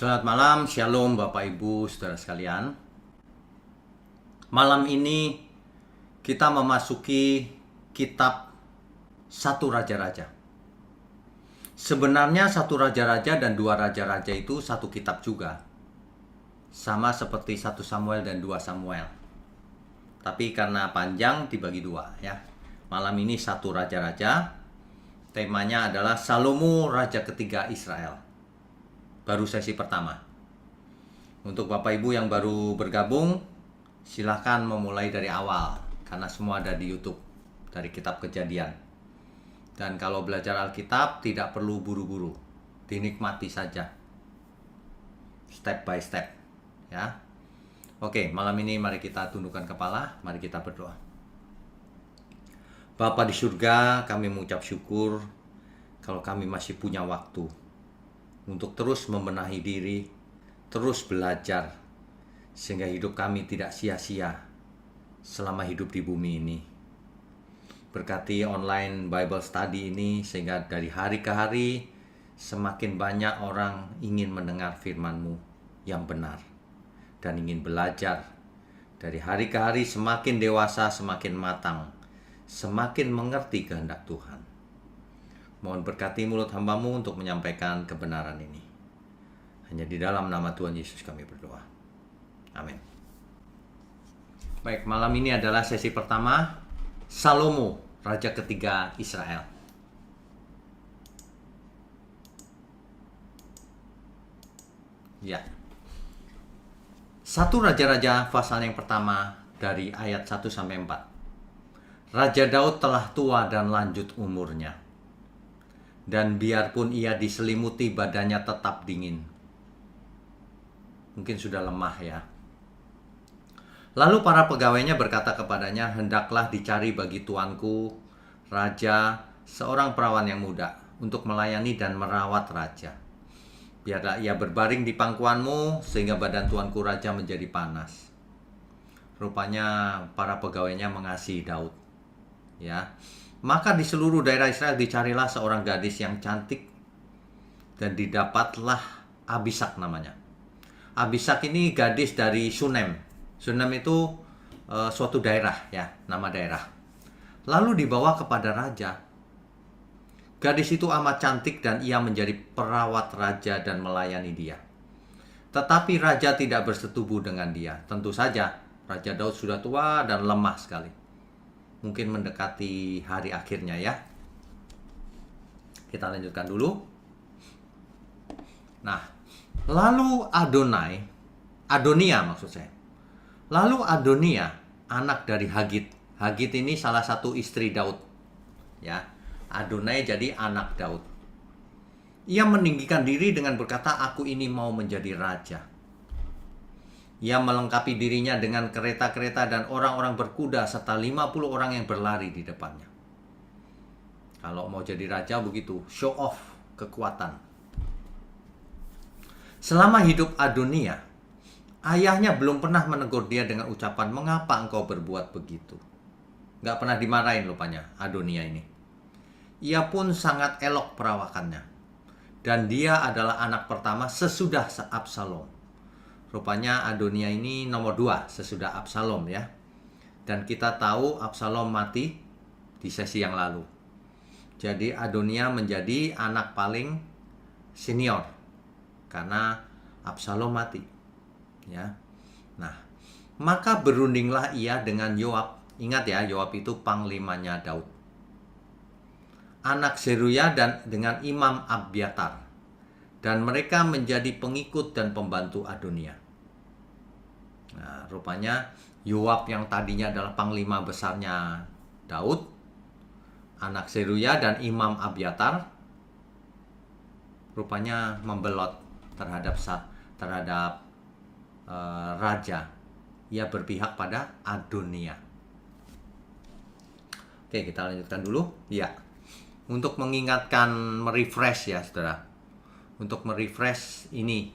Selamat malam, Shalom Bapak Ibu, Saudara sekalian. Malam ini kita memasuki kitab Satu Raja-Raja. Sebenarnya Satu Raja-Raja dan Dua Raja-Raja itu satu kitab juga. Sama seperti 1 Samuel dan 2 Samuel. Tapi karena panjang dibagi dua ya. Malam ini Satu Raja-Raja. Temanya adalah Salomo Raja ketiga Israel. Baru sesi pertama. Untuk Bapak Ibu yang baru bergabung, silakan memulai dari awal karena semua ada di YouTube dari kitab Kejadian. Dan kalau belajar Alkitab tidak perlu buru-buru, dinikmati saja, step by step, ya. Oke, malam ini mari kita tundukkan kepala, mari kita berdoa. Bapa di surga, kami mengucap syukur kalau kami masih punya waktu untuk terus membenahi diri, terus belajar, sehingga hidup kami tidak sia-sia selama hidup di bumi ini. Berkati online Bible Study ini, sehingga dari hari ke hari semakin banyak orang ingin mendengar firman-Mu yang benar dan ingin belajar. Dari hari ke hari semakin dewasa, semakin matang, semakin mengerti kehendak Tuhan. Mohon berkati mulut hamba-Mu untuk menyampaikan kebenaran ini. Hanya di dalam nama Tuhan Yesus kami berdoa. Amin. Baik, malam ini adalah sesi pertama, Salomo, Raja ketiga Israel. Ya. 1 Raja-Raja pasal yang pertama dari ayat 1 sampai 4. Raja Daud telah tua dan lanjut umurnya. Dan biarpun ia diselimuti, badannya tetap dingin. Mungkin sudah lemah ya. Lalu para pegawainya berkata kepadanya, hendaklah dicari bagi tuanku, raja, seorang perawan yang muda, untuk melayani dan merawat raja. Biarlah ia berbaring di pangkuanmu, sehingga badan tuanku raja menjadi panas. Rupanya para pegawainya mengasihi Daud. Ya. Maka di seluruh daerah Israel dicarilah seorang gadis yang cantik, dan didapatlah Abisak namanya. Abisak ini gadis dari Sunem. Sunem itu suatu daerah ya, nama daerah. Lalu dibawa kepada raja. Gadis itu amat cantik dan ia menjadi perawat raja dan melayani dia. Tetapi raja tidak bersetubuh dengan dia. Tentu saja Raja Daud sudah tua dan lemah sekali. Mungkin mendekati hari akhirnya ya. Kita lanjutkan dulu. Nah, lalu Adonia maksud saya. Lalu Adonia, anak dari Hagit. Hagit ini salah satu istri Daud. Ya, Adonai jadi anak Daud. Ia meninggikan diri dengan berkata, aku ini mau menjadi raja. Ia melengkapi dirinya dengan kereta-kereta dan orang-orang berkuda serta 50 orang yang berlari di depannya. Kalau mau jadi raja begitu, show off kekuatan. Selama hidup Adonia, ayahnya belum pernah menegur dia dengan ucapan, mengapa engkau berbuat begitu? Gak pernah dimarahin rupanya Adonia ini. Ia pun sangat elok perawakannya. Dan dia adalah anak pertama sesudah Absalom. Rupanya Adonia ini nomor 2 sesudah Absalom ya. Dan kita tahu Absalom mati di sesi yang lalu. Jadi Adonia menjadi anak paling senior karena Absalom mati. Ya. Nah, maka berundinglah ia dengan Yoab. Ingat ya, Yoab itu panglimanya Daud. Anak Seruya dan dengan Imam Abiatar. Dan mereka menjadi pengikut dan pembantu Adonia. Nah, rupanya Yoab yang tadinya adalah panglima besarnya Daud, anak Seruya dan Imam Abiatar, rupanya membelot terhadap raja. Ia berpihak pada Adonia. Oke, kita lanjutkan dulu. Ya, untuk mengingatkan, merefresh ya saudara. Untuk merefresh ini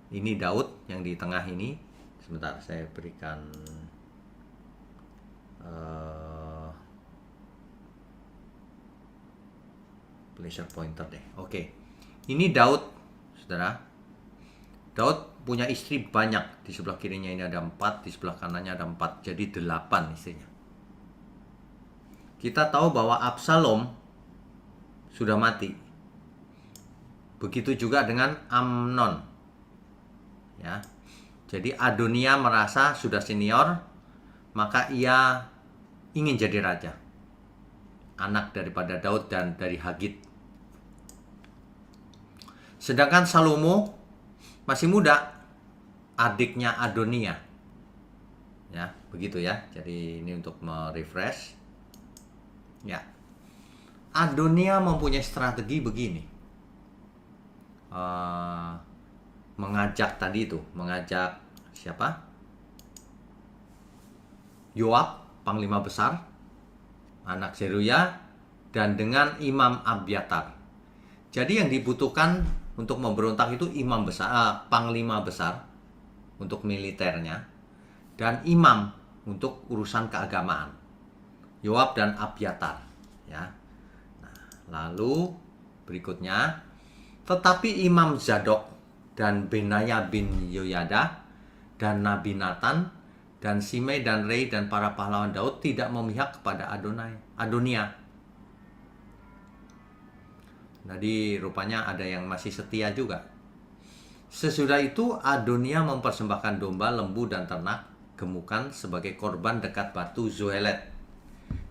Daud yang di tengah ini. Sebentar, saya berikan pleasure pointer deh. Oke. Ini Daud, saudara. Daud punya istri banyak. Di sebelah kirinya ini ada 4, di sebelah kanannya ada 4. Jadi 8 istrinya. Kita tahu bahwa Absalom sudah mati. Begitu juga dengan Amnon. Ya. Jadi Adonia merasa sudah senior, maka ia ingin jadi raja. Anak daripada Daud dan dari Hagit. Sedangkan Salomo masih muda, adiknya Adonia. Ya, begitu ya. Jadi ini untuk merefresh. Ya. Adonia mempunyai strategi begini. Mengajak tadi itu, mengajak siapa? Yoab, panglima besar, anak Zeruya, dan dengan Imam Abiatar. Jadi yang dibutuhkan untuk memberontak itu imam besar, panglima besar untuk militernya, dan imam untuk urusan keagamaan. Yoab dan Abiatar, ya. Nah, lalu berikutnya, tetapi Imam Zadok dan Benaya bin Yoyada dan Nabi Nathan dan Simei dan Rei dan para pahlawan Daud tidak memihak kepada Adonia. Jadi rupanya ada yang masih setia juga. Sesudah itu Adonia mempersembahkan domba, lembu, dan ternak gemukan sebagai korban dekat batu Zohelet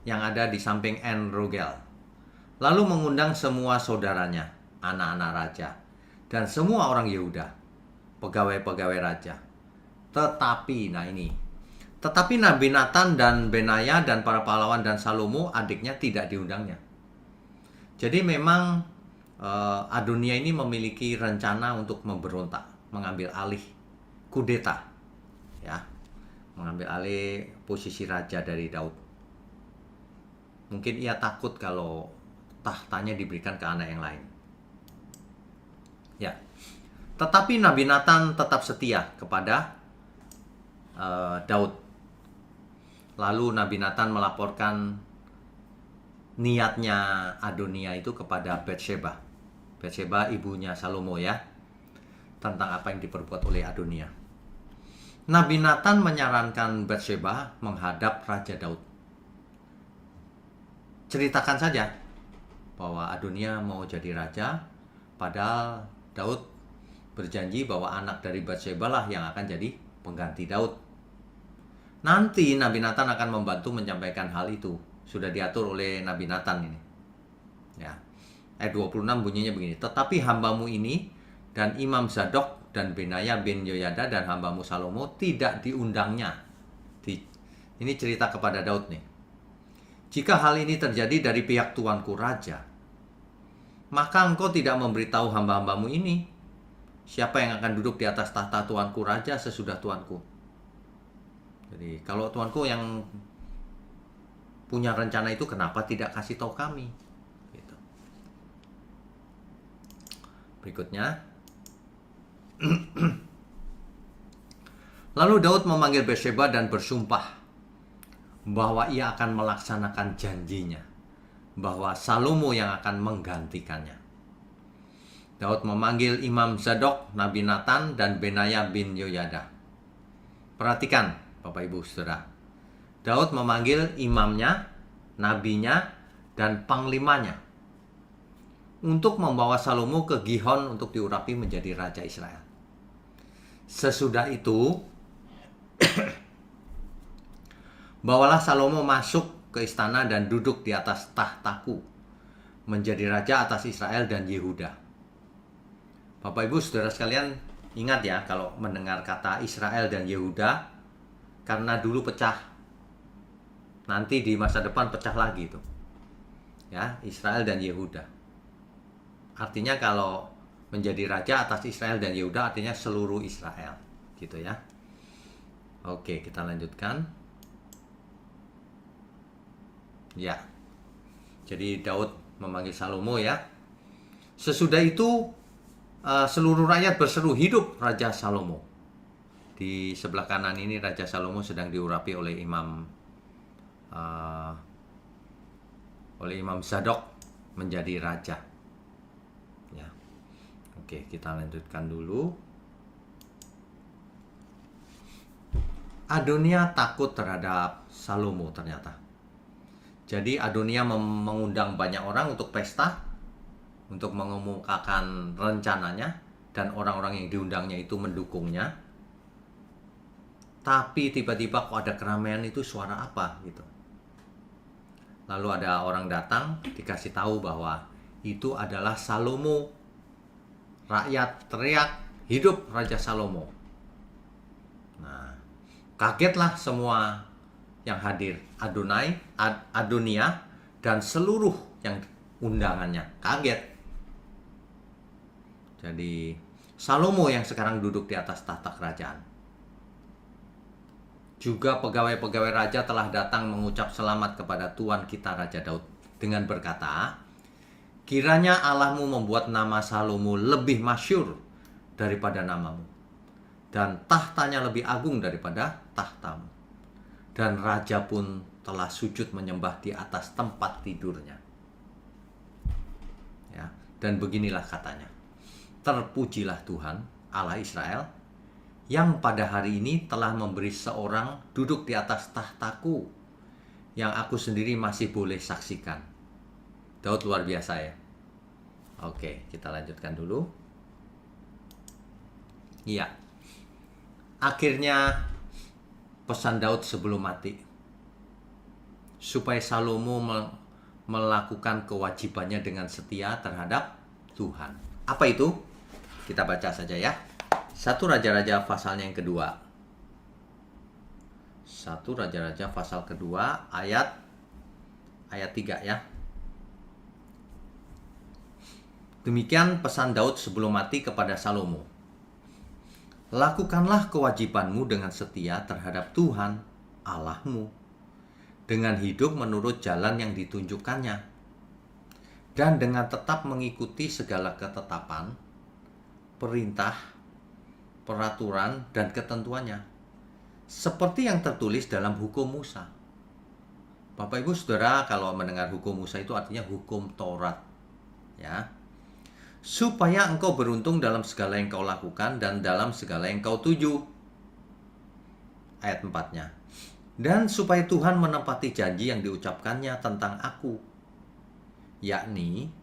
yang ada di samping En Rogel. Lalu mengundang semua saudaranya, anak-anak raja, dan semua orang Yehuda, pegawai-pegawai raja. Tetapi Nabi Nathan dan Benaya dan para pahlawan dan Salomo adiknya tidak diundangnya. Jadi memang Adonia ini memiliki rencana untuk memberontak, mengambil alih, kudeta, ya, mengambil alih posisi raja dari Daud. Mungkin ia takut kalau tahtanya diberikan ke anak yang lain. Ya, tetapi Nabi Nathan tetap setia kepada Daud. Lalu Nabi Nathan melaporkan niatnya Adonia itu kepada Batsheba. Batsheba ibunya Salomo ya. Tentang apa yang diperbuat oleh Adonia. Nabi Nathan menyarankan Batsheba menghadap Raja Daud. Ceritakan saja bahwa Adonia mau jadi raja, padahal Daud berjanji bahwa anak dari Batsheba lah yang akan jadi pengganti Daud. Nanti Nabi Nathan akan membantu menyampaikan hal itu. Sudah diatur oleh Nabi Nathan ini. Ya. Ayat 26 bunyinya begini. Tetapi hambamu ini dan Imam Zadok dan Benaya bin Yoyada dan hambamu Salomo tidak diundangnya. Ini cerita kepada Daud nih. Jika hal ini terjadi dari pihak tuanku raja, maka engkau tidak memberitahu hamba-hambamu ini siapa yang akan duduk di atas tahta tuanku raja sesudah tuanku. Jadi kalau tuanku yang punya rencana itu, kenapa tidak kasih tahu kami? Gitu. Berikutnya, lalu Daud memanggil Batsheba dan bersumpah bahwa ia akan melaksanakan janjinya, bahwa Salomo yang akan menggantikannya. Daud memanggil Imam Zadok, Nabi Nathan, dan Benaya bin Yoyada. Perhatikan, Bapak Ibu Saudara. Daud memanggil imamnya, nabinya, dan panglimanya untuk membawa Salomo ke Gihon untuk diurapi menjadi raja Israel. Sesudah itu, bawalah Salomo masuk ke istana dan duduk di atas tahtaku, menjadi raja atas Israel dan Yehuda. Bapak Ibu Saudara sekalian, ingat ya kalau mendengar kata Israel dan Yehuda, karena dulu pecah, nanti di masa depan pecah lagi itu. Ya, Israel dan Yehuda. Artinya kalau menjadi raja atas Israel dan Yehuda artinya seluruh Israel, gitu ya. Oke, kita lanjutkan. Ya, jadi Daud memanggil Salomo ya. Sesudah itu seluruh rakyat berseru, hidup Raja Salomo. Di sebelah kanan ini Raja Salomo sedang diurapi oleh Imam Zadok menjadi raja. Ya, oke, kita lanjutkan dulu. Adonia takut terhadap Salomo ternyata. Jadi Adonia mengundang banyak orang untuk pesta, untuk mengemukakan rencananya, dan orang-orang yang diundangnya itu mendukungnya. Tapi tiba-tiba kok ada keramaian, itu suara apa gitu. Lalu ada orang datang, dikasih tahu bahwa itu adalah Salomo. Rakyat teriak, hidup Raja Salomo. Nah, kagetlah semua yang hadir, Adonia, dan seluruh yang undangannya. Kaget. Jadi, Salomo yang sekarang duduk di atas tahta kerajaan. Juga pegawai-pegawai raja telah datang mengucap selamat kepada Tuan kita Raja Daud dengan berkata, kiranya Allahmu membuat nama Salomo lebih masyhur daripada namamu, dan tahtanya lebih agung daripada tahtamu. Dan raja pun telah sujud menyembah di atas tempat tidurnya. Ya, dan beginilah katanya, terpujilah Tuhan Allah Israel, yang pada hari ini telah memberi seorang duduk di atas tahtaku, yang aku sendiri masih boleh saksikan. Daud luar biasa ya. Oke, kita lanjutkan dulu. Iya. Akhirnya pesan Daud sebelum mati, supaya Salomo melakukan kewajibannya dengan setia terhadap Tuhan. Apa itu? Kita baca saja ya. 1 Raja-Raja pasalnya yang kedua. 1 Raja-Raja pasal kedua ayat 3 ya. Demikian pesan Daud sebelum mati kepada Salomo. Lakukanlah kewajibanmu dengan setia terhadap Tuhan Allahmu, dengan hidup menurut jalan yang ditunjukkannya, dan dengan tetap mengikuti segala ketetapan, perintah, peraturan, dan ketentuannya, seperti yang tertulis dalam hukum Musa. Bapak Ibu Saudara, kalau mendengar hukum Musa itu artinya hukum Taurat, ya. Supaya engkau beruntung dalam segala yang kau lakukan dan dalam segala yang kau tuju. Ayat 4-nya. Dan supaya Tuhan menepati janji yang diucapkannya tentang aku, yakni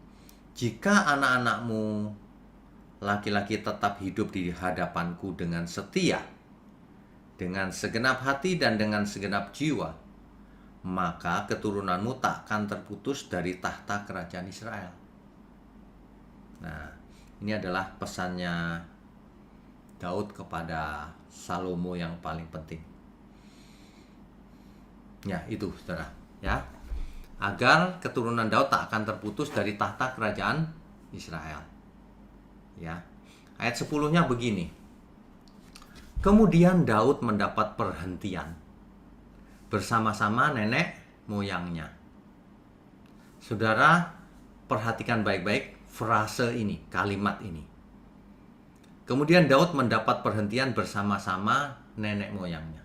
jika anak-anakmu laki-laki tetap hidup di hadapanku dengan setia, dengan segenap hati dan dengan segenap jiwa, maka keturunanmu takkan terputus dari tahta kerajaan Israel. Nah, ini adalah pesannya Daud kepada Salomo yang paling penting. Ya, itu saudara, ya. Agar keturunan Daud tak akan terputus dari tahta kerajaan Israel. Ya. Ayat 10-nya begini. Kemudian Daud mendapat perhentian bersama-sama nenek moyangnya. Saudara, perhatikan baik-baik frase ini, kalimat ini. Kemudian Daud mendapat perhentian bersama-sama nenek moyangnya.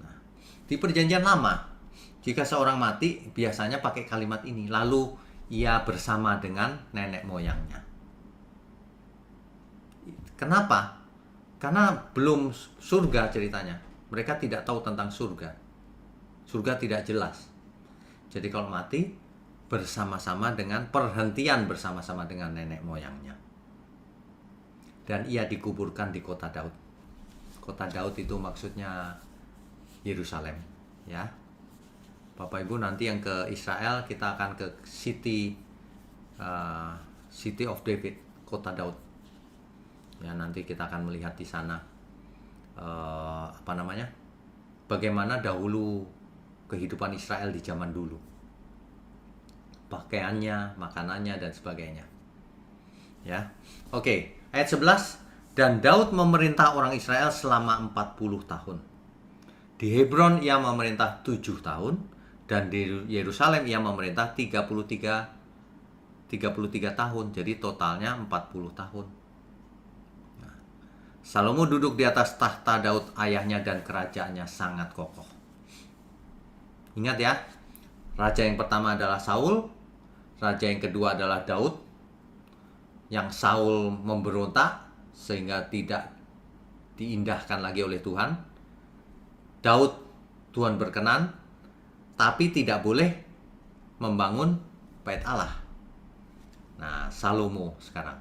Nah, di Perjanjian Lama, jika seorang mati biasanya pakai kalimat ini, lalu ia bersama dengan nenek moyangnya. Kenapa? Karena belum surga ceritanya. Mereka tidak tahu tentang surga. Surga tidak jelas. Jadi kalau mati bersama-sama dengan perhentian bersama-sama dengan nenek moyangnya. Dan ia dikuburkan di kota Daud. Kota Daud itu maksudnya Yerusalem, ya. Bapak Ibu, nanti yang ke Israel kita akan ke City of David, kota Daud. Ya, nanti kita akan melihat di sana bagaimana dahulu kehidupan Israel di zaman dulu, pakaiannya, makanannya, dan sebagainya. Ya, oke. Ayat 11. Dan Daud memerintah orang Israel selama 40 tahun. Di Hebron ia memerintah 7 tahun, dan di Yerusalem ia memerintah 33 tahun. Jadi totalnya 40 tahun. Salomo duduk di atas tahta Daud ayahnya dan kerajaannya sangat kokoh. Ingat ya, raja yang pertama adalah Saul, raja yang kedua adalah Daud. Yang Saul memberontak sehingga tidak diindahkan lagi oleh Tuhan. Daud, Tuhan berkenan, tapi tidak boleh membangun bait Allah. Nah, Salomo sekarang.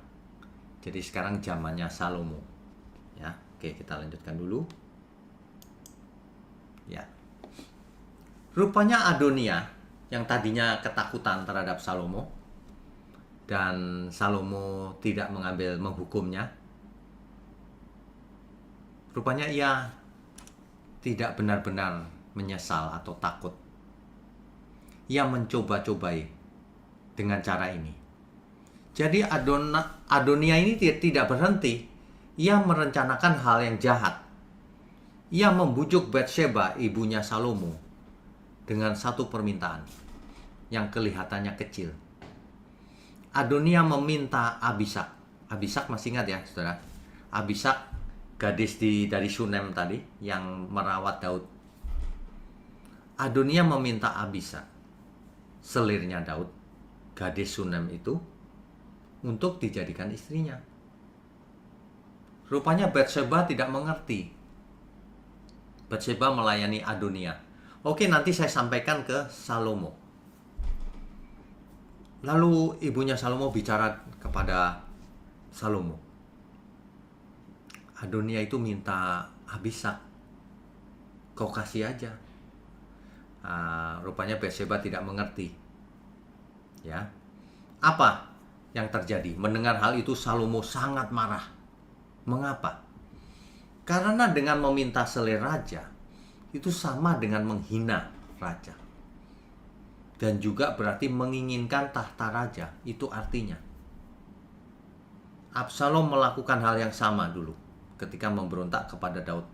Jadi sekarang zamannya Salomo. Ya, oke, kita lanjutkan dulu. Ya. Rupanya Adonia yang tadinya ketakutan terhadap Salomo dan Salomo tidak menghukumnya. Rupanya ia tidak benar-benar menyesal atau takut. Ia mencoba-cobai dengan cara ini. Jadi Adonia ini tidak berhenti. Ia merencanakan hal yang jahat. Ia membujuk Batsheba, ibunya Salomo, dengan satu permintaan yang kelihatannya kecil. Adonia meminta Abisak. Abisak masih ingat ya, saudara? Abisak, gadis dari Sunem tadi yang merawat Daud. Adonia meminta Abisak, selirnya Daud, gadis Sunem itu, untuk dijadikan istrinya. Rupanya Batsheba tidak mengerti. Batsheba melayani Adonia. Oke, nanti saya sampaikan ke Salomo. Lalu ibunya Salomo bicara kepada Salomo. Adonia itu minta Abisak, kau kasih aja. Rupanya Batsheba tidak mengerti. Ya, apa yang terjadi? Mendengar hal itu Salomo sangat marah. Mengapa? Karena dengan meminta selir raja itu sama dengan menghina raja. Dan juga berarti menginginkan tahta raja. Itu artinya Absalom melakukan hal yang sama dulu ketika memberontak kepada Daud.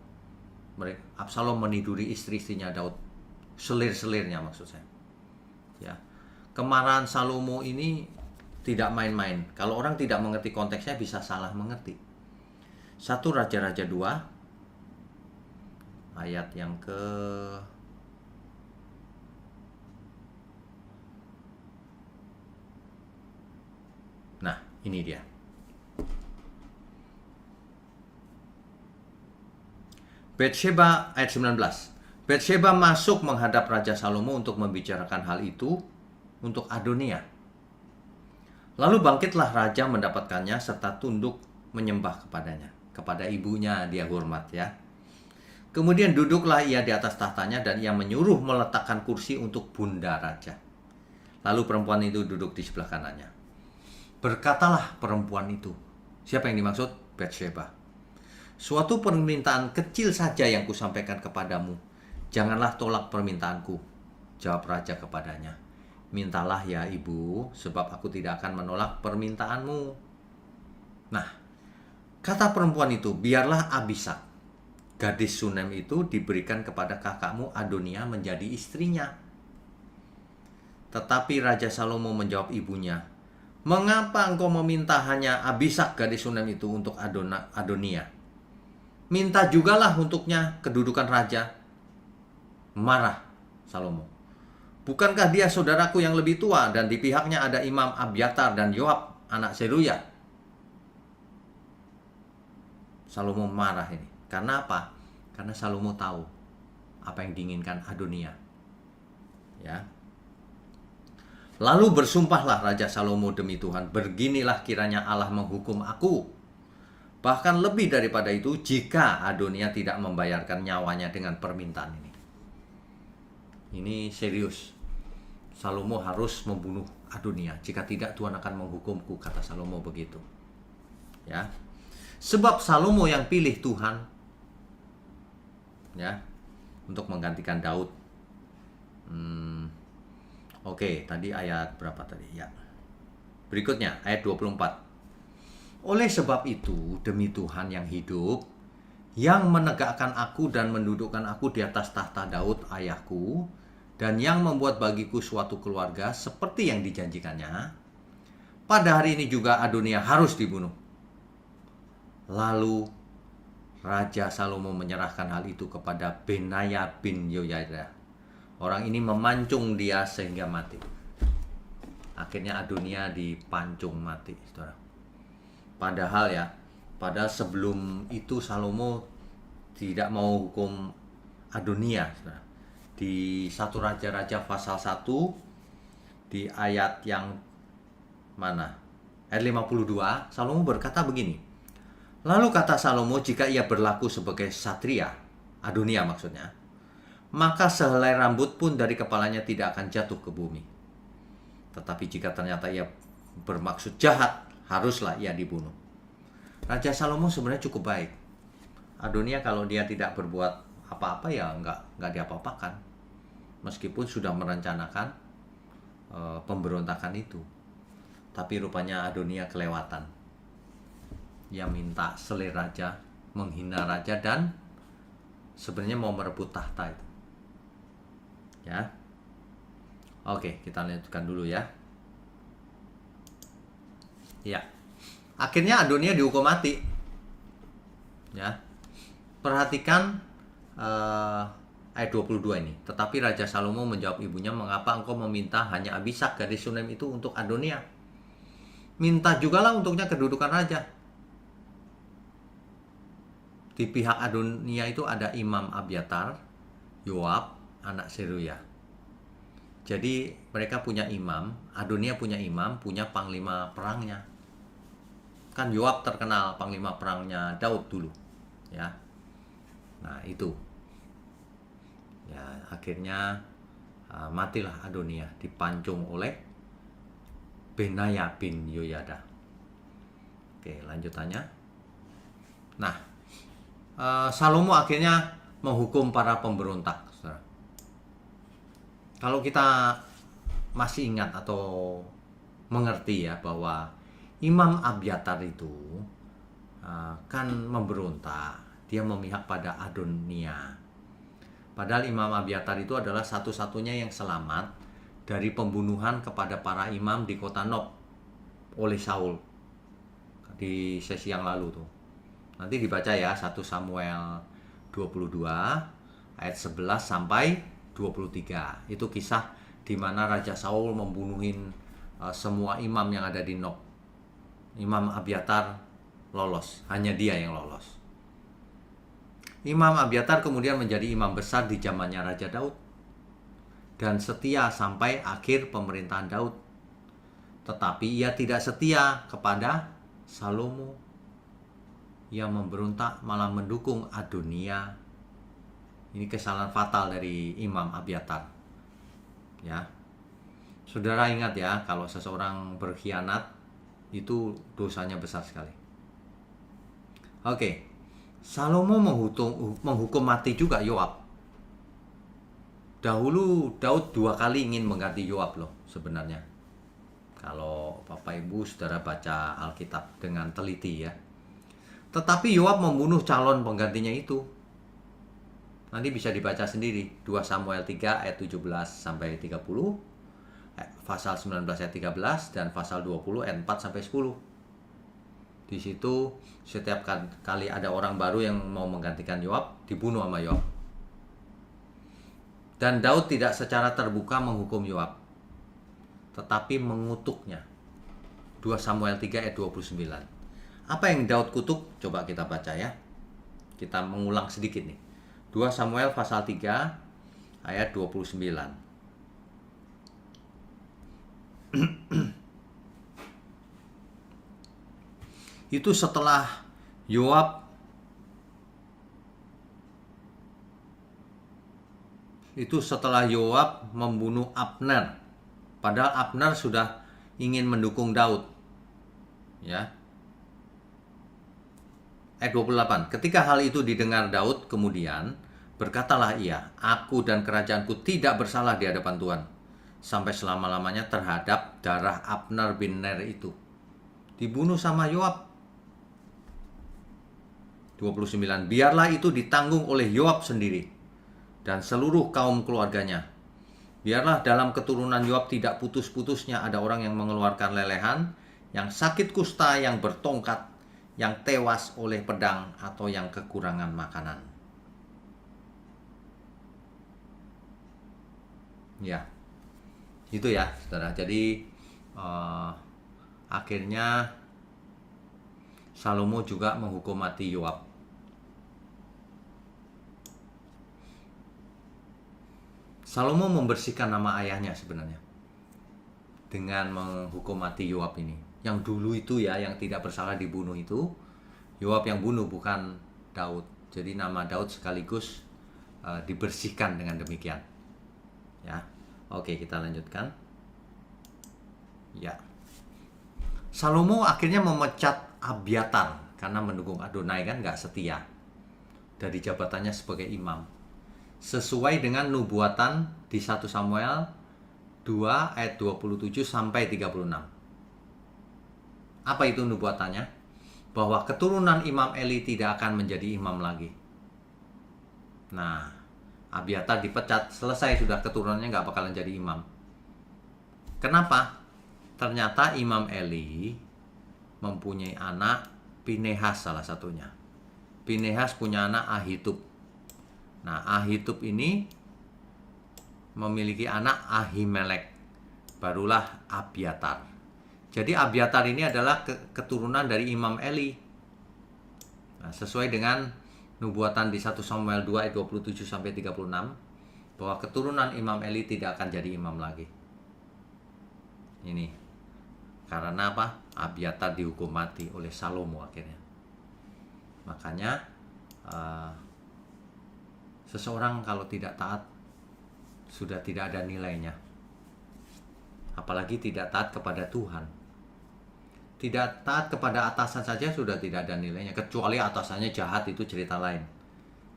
Absalom meniduri istri-istrinya Daud, selir-selirnya maksud saya. Ya. Kemarahan Salomo ini tidak main-main. Kalau orang tidak mengerti konteksnya bisa salah mengerti. 1 Raja-Raja 2 ayat yang ke Nah, ini dia. Batsheba ayat 19. Batsheba masuk menghadap Raja Salomo untuk membicarakan hal itu untuk Adonia. Lalu bangkitlah raja mendapatkannya serta tunduk menyembah kepadanya. Kepada ibunya dia hormat ya. Kemudian duduklah ia di atas tahtanya dan ia menyuruh meletakkan kursi untuk bunda raja. Lalu perempuan itu duduk di sebelah kanannya. Berkatalah perempuan itu. Siapa yang dimaksud? Batsheba. Suatu permintaan kecil saja yang kusampaikan kepadamu. Janganlah tolak permintaanku. Jawab raja kepadanya. Mintalah ya ibu, sebab aku tidak akan menolak permintaanmu. Nah, kata perempuan itu, biarlah Abisak, gadis Sunem itu diberikan kepada kakakmu Adonia menjadi istrinya. Tetapi Raja Salomo menjawab ibunya, mengapa engkau meminta hanya Abisak gadis Sunem itu untuk Adonia? Minta jugalah untuknya kedudukan raja. Marah Salomo. Bukankah dia saudaraku yang lebih tua dan di pihaknya ada Imam Abiatar dan Yoab anak Seruya? Salomo marah ini. Karena apa? Karena Salomo tahu apa yang diinginkan Adonia. Ya. Lalu bersumpahlah Raja Salomo demi Tuhan, beginilah kiranya Allah menghukum aku. Bahkan lebih daripada itu, jika Adonia tidak membayarkan nyawanya dengan permintaan ini. Ini serius. Salomo harus membunuh Adonia. Jika tidak, Tuhan akan menghukumku, kata Salomo begitu. Ya. Sebab Salomo yang pilih Tuhan ya untuk menggantikan Daud. Oke, tadi ayat berapa tadi? Ya. Berikutnya ayat 24. Oleh sebab itu, demi Tuhan yang hidup, yang menegakkan aku dan mendudukkan aku di atas tahta Daud ayahku, dan yang membuat bagiku suatu keluarga seperti yang dijanjikannya, pada hari ini juga Adonia harus dibunuh. Lalu Raja Salomo menyerahkan hal itu kepada Benaya bin Yoyada. Orang ini memancung dia sehingga mati. Akhirnya Adonia dipancung mati, saudara. Padahal sebelum itu Salomo tidak mau hukum Adonia, saudara. Di 1 Raja-Raja pasal 1 di ayat yang mana? Ayat 52, Salomo berkata begini. Lalu kata Salomo, jika ia berlaku sebagai satria, Adonia maksudnya, maka sehelai rambut pun dari kepalanya tidak akan jatuh ke bumi. Tetapi jika ternyata ia bermaksud jahat, haruslah ia dibunuh. Raja Salomo sebenarnya cukup baik. Adonia kalau dia tidak berbuat apa-apa ya nggak diapa-apakan. Meskipun sudah merencanakan pemberontakan itu. Tapi rupanya Adonia kelewatan. Ia minta selir raja, menghina raja, dan sebenarnya mau merebut tahta itu. Ya. Oke, kita lanjutkan dulu ya. Ya. Akhirnya Adonia dihukum mati. Ya. Perhatikan ayat 22 ini. Tetapi Raja Salomo menjawab ibunya, mengapa engkau meminta hanya Abishag gadis Sunem itu untuk Adonia? Minta jugalah untuknya kedudukan raja. Di pihak Adonia itu ada Imam Abiatar, Yoab, anak Seruya. Jadi mereka punya imam, Adonia punya imam, punya panglima perangnya. Kan Yoab terkenal panglima perangnya Daud dulu, ya. Nah itu, ya akhirnya matilah Adonia, dipancung oleh Benaya bin Yoyada. Oke, lanjutannya. Nah, Salomo akhirnya menghukum para pemberontak. Kalau kita masih ingat atau mengerti ya bahwa Imam Abiatar itu kan memberontak, dia memihak pada Adonia. Padahal Imam Abiatar itu adalah satu-satunya yang selamat dari pembunuhan kepada para imam di kota Nob oleh Saul di sesi yang lalu tuh. Nanti dibaca ya 1 Samuel 22 ayat 11 sampai 23. Itu kisah di mana Raja Saul membunuhin semua imam yang ada di Nob. Imam Abiatar lolos, hanya dia yang lolos. Imam Abiatar kemudian menjadi imam besar di zamannya Raja Daud dan setia sampai akhir pemerintahan Daud. Tetapi ia tidak setia kepada Salomo. Ia memberontak, malah mendukung Adonia. Ini kesalahan fatal dari Imam Abiatar. Ya. Saudara ingat ya, kalau seseorang berkhianat itu dosanya besar sekali. Oke. Salomo menghukum mati juga Yoab. Dahulu Daud 2 kali ingin mengganti Yoab loh sebenarnya. Kalau Bapak Ibu saudara baca Alkitab dengan teliti ya. Tetapi Yoab membunuh calon penggantinya itu. Nanti bisa dibaca sendiri. 2 Samuel 3 ayat 17 sampai 30, pasal 19 ayat 13 dan pasal 20 ayat 4 sampai 10. Di situ setiap kali ada orang baru yang mau menggantikan Yoab, dibunuh sama Yoab. Dan Daud tidak secara terbuka menghukum Yoab, tetapi mengutuknya. 2 Samuel 3 ayat 29. Apa yang Daud kutuk? Coba kita baca ya. Kita mengulang sedikit nih. 2 Samuel pasal 3 ayat 29. Itu setelah Yoab membunuh Abner. Padahal Abner sudah ingin mendukung Daud. Ya. Ayat 28. Ketika hal itu didengar Daud, kemudian berkatalah ia, aku dan kerajaanku tidak bersalah di hadapan Tuhan sampai selama-lamanya terhadap darah Abner bin Ner itu. Dibunuh sama Yoab. 29. Biarlah itu ditanggung oleh Yoab sendiri dan seluruh kaum keluarganya. Biarlah dalam keturunan Yoab tidak putus-putusnya ada orang yang mengeluarkan lelehan, yang sakit kusta, yang bertongkat, yang tewas oleh pedang, atau yang kekurangan makanan. Ya, itu ya saudara. Jadi akhirnya Salomo juga menghukum mati Yoab. Salomo membersihkan nama ayahnya sebenarnya dengan menghukum mati Yoab ini. Yang dulu itu ya, yang tidak bersalah dibunuh itu, Yoab yang bunuh, bukan Daud. Jadi nama Daud sekaligus dibersihkan dengan demikian. Ya, oke, kita lanjutkan. Ya, Salomo akhirnya memecat Abiatar karena mendukung Adonai, kan nggak setia, dari jabatannya sebagai imam, sesuai dengan nubuatan di 1 Samuel 2 ayat 27 sampai 36. Apa itu nubuatannya? Bahwa keturunan Imam Eli tidak akan menjadi imam lagi. Nah, Abiatar dipecat, selesai sudah, keturunannya nggak bakalan jadi imam. Kenapa? Ternyata Imam Eli mempunyai anak Pinehas salah satunya. Pinehas punya anak Ahitub. Nah, Ahitub ini memiliki anak Ahimelek, barulah Abiatar. Jadi Abiatar ini adalah keturunan dari Imam Eli. Nah, sesuai dengan nubuatan di 1 Samuel 2 ayat 27 sampai 36 bahwa keturunan Imam Eli tidak akan jadi imam lagi. Ini karena apa? Abiatar dihukum mati oleh Salomo akhirnya. Makanya seseorang kalau tidak taat sudah tidak ada nilainya. Apalagi tidak taat kepada Tuhan. Tidak taat kepada atasan saja sudah tidak ada nilainya. Kecuali atasannya jahat, itu cerita lain.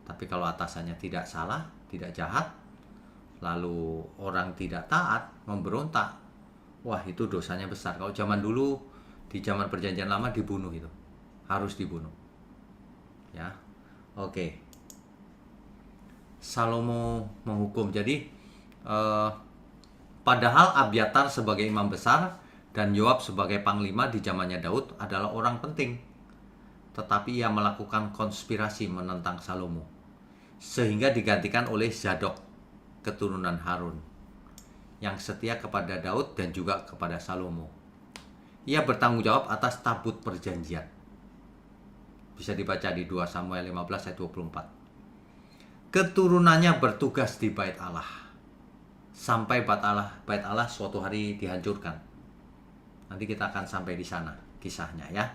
Tapi kalau atasannya tidak salah, tidak jahat, lalu orang tidak taat, memberontak, wah itu dosanya besar. Kalau zaman dulu, di zaman perjanjian lama dibunuh itu. Harus dibunuh. Ya, oke. Salomo menghukum. Jadi padahal Abiatar sebagai imam besar dan Yoab sebagai panglima di zamannya Daud adalah orang penting, tetapi ia melakukan konspirasi menentang Salomo sehingga digantikan oleh Zadok, keturunan Harun, yang setia kepada Daud dan juga kepada Salomo. Ia bertanggung jawab atas tabut perjanjian. Bisa dibaca di 2 Samuel 15 ayat 24. Keturunannya bertugas di bait Allah sampai bait Allah suatu hari dihancurkan. Nanti kita akan sampai di sana kisahnya ya.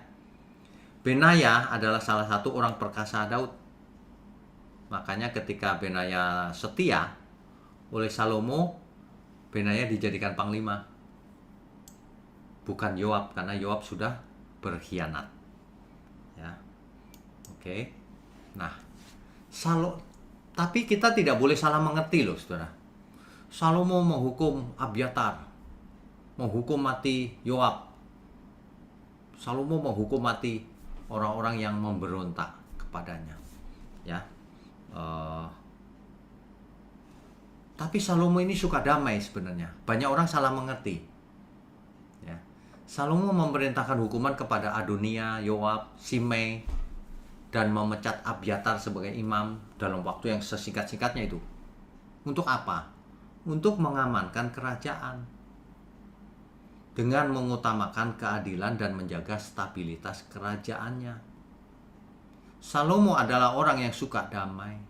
Benaya adalah salah satu orang perkasa Daud. Makanya ketika Benaya setia oleh Salomo, Benaya dijadikan panglima. Bukan Yoab, karena Yoab sudah berkhianat. Ya. Oke. Nah, tapi kita tidak boleh salah mengerti loh, saudara. Salomo menghukum Abiatar, menghukum mati Yoab. Salomo menghukum mati orang-orang yang memberontak kepadanya. Ya, tapi Salomo ini suka damai sebenarnya. Banyak orang salah mengerti. Ya, Salomo memerintahkan hukuman kepada Adonia, Yoab, Simei, dan memecat Abiatar sebagai imam dalam waktu yang sesingkat-singkatnya itu. Untuk apa? Untuk mengamankan kerajaan dengan mengutamakan keadilan dan menjaga stabilitas kerajaannya. Salomo adalah orang yang suka damai.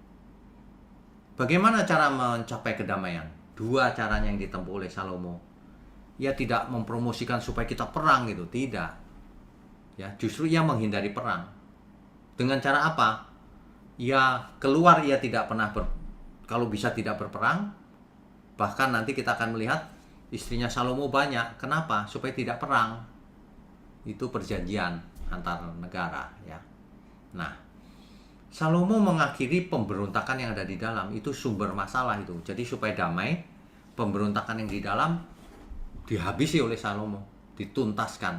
Bagaimana cara mencapai kedamaian? 2 caranya yang ditempuh oleh Salomo. Ia tidak mempromosikan supaya kita perang gitu, tidak. Ya, justru ia menghindari perang. Dengan cara apa? Ia keluar, ia tidak pernah kalau bisa tidak berperang. Bahkan nanti kita akan melihat istrinya Salomo banyak. Kenapa? Supaya tidak perang. Itu perjanjian antar negara ya. Nah, Salomo mengakhiri pemberontakan yang ada di dalam. Itu sumber masalah itu. Jadi supaya damai, pemberontakan yang di dalam dihabisi oleh Salomo, dituntaskan.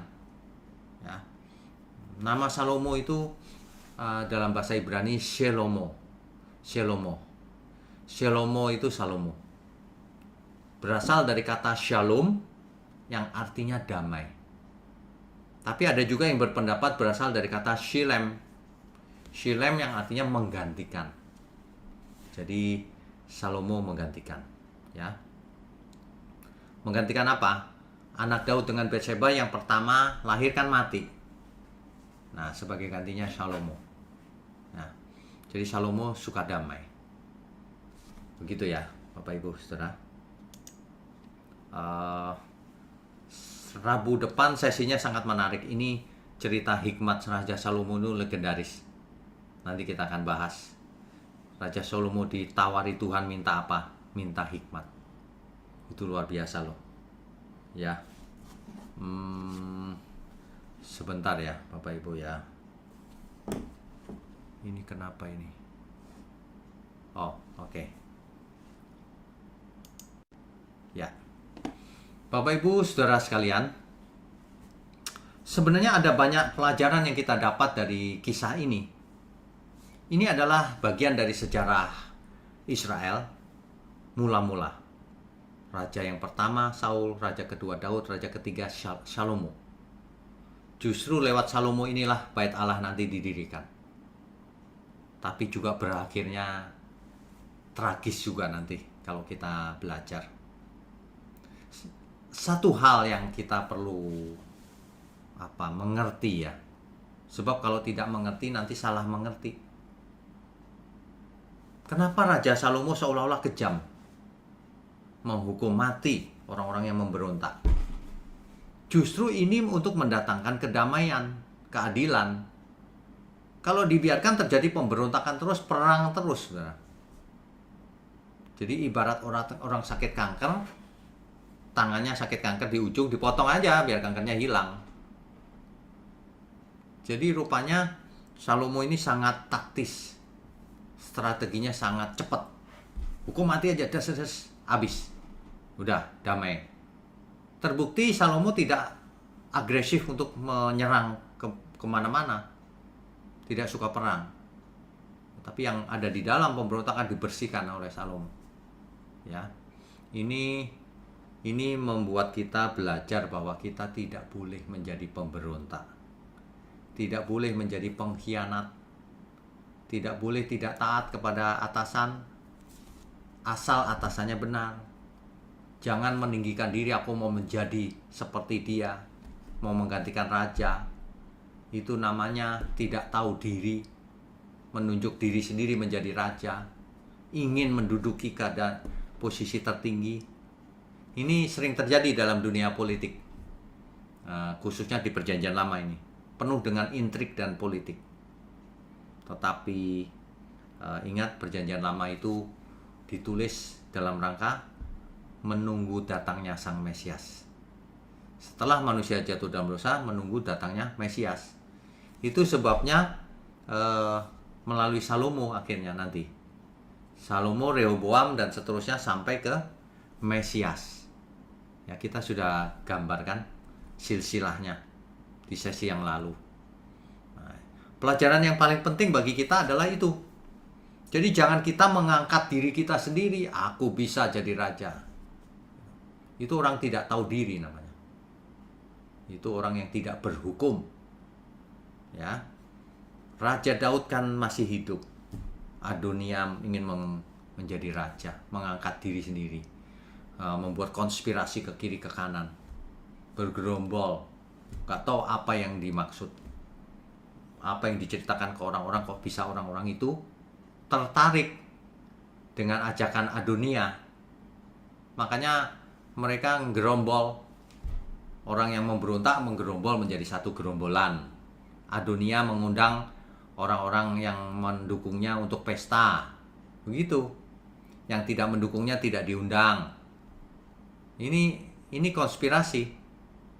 Ya. Nama Salomo itu dalam bahasa Ibrani Shelomo. Shelomo itu Salomo. Berasal dari kata shalom yang artinya damai. Tapi ada juga yang berpendapat berasal dari kata shilem. Shilem yang artinya menggantikan. Jadi Salomo menggantikan, ya. Menggantikan apa? Anak Daud dengan Batseba yang pertama lahir kan mati. Nah, sebagai gantinya Salomo. Nah, jadi Salomo suka damai. Begitu ya. Bapak Ibu Saudara. Rabu depan sesinya sangat menarik. Ini cerita hikmat Raja Salomo itu legendaris. Nanti kita akan bahas. Raja Salomo ditawari Tuhan minta apa? Minta hikmat. Itu luar biasa loh. Ya. Sebentar ya Bapak Ibu ya. Ini kenapa ini? Oh, oke. Ya. Bapak Ibu Saudara sekalian, sebenarnya ada banyak pelajaran yang kita dapat dari kisah ini. Ini adalah bagian dari sejarah Israel mula-mula. Raja yang pertama Saul, raja kedua Daud, raja ketiga Salomo. Justru lewat Salomo inilah bait Allah nanti didirikan. Tapi juga berakhirnya tragis juga nanti kalau kita belajar. Satu hal yang kita perlu mengerti ya. Sebab kalau tidak mengerti nanti salah mengerti. Kenapa Raja Salomo seolah-olah kejam? Menghukum mati orang-orang yang memberontak. Justru ini untuk mendatangkan kedamaian, keadilan. Kalau dibiarkan terjadi pemberontakan terus, perang terus, saudara. Jadi ibarat orang sakit kanker, tangannya sakit kanker di ujung, dipotong aja biar kankernya hilang. Jadi rupanya Salomo ini sangat taktis. Strateginya sangat cepat. Hukum mati aja, habis. Udah, damai. Terbukti Salomo tidak agresif untuk menyerang kemana-mana. Tidak suka perang. Tapi yang ada di dalam pemberontakan dibersihkan oleh Salomo. Ya. Ini membuat kita belajar bahwa kita tidak boleh menjadi pemberontak. Tidak boleh menjadi pengkhianat. Tidak boleh tidak taat kepada atasan asal atasannya benar. Jangan meninggikan diri, aku mau menjadi seperti dia, mau menggantikan raja. Itu namanya tidak tahu diri, menunjuk diri sendiri menjadi raja, ingin menduduki keadaan posisi tertinggi. Ini sering terjadi dalam dunia politik, khususnya di Perjanjian Lama ini, penuh dengan intrik dan politik. Tetapi ingat, Perjanjian Lama itu ditulis dalam rangka menunggu datangnya Sang Mesias. Setelah manusia jatuh dalam dosa, menunggu datangnya Mesias. Itu sebabnya melalui Salomo akhirnya nanti. Salomo, Rehoboam, dan seterusnya sampai ke Mesias. Ya, kita sudah gambarkan silsilahnya di sesi yang lalu. Nah, pelajaran yang paling penting bagi kita adalah itu. Jadi jangan kita mengangkat diri kita sendiri, aku bisa jadi raja. Itu orang tidak tahu diri namanya. Itu orang yang tidak berhukum. Ya. Raja Daud kan masih hidup. Adonia ingin menjadi raja, mengangkat diri sendiri. Membuat konspirasi ke kiri ke kanan. Bergerombol. Gak tahu apa yang dimaksud. Apa yang diceritakan ke orang-orang, kok bisa orang-orang itu tertarik dengan ajakan Adonia. Makanya mereka ngerombol. Orang yang memberontak menggerombol menjadi satu gerombolan. Adonia mengundang orang-orang yang mendukungnya untuk pesta. Begitu. Yang tidak mendukungnya tidak diundang. Ini konspirasi.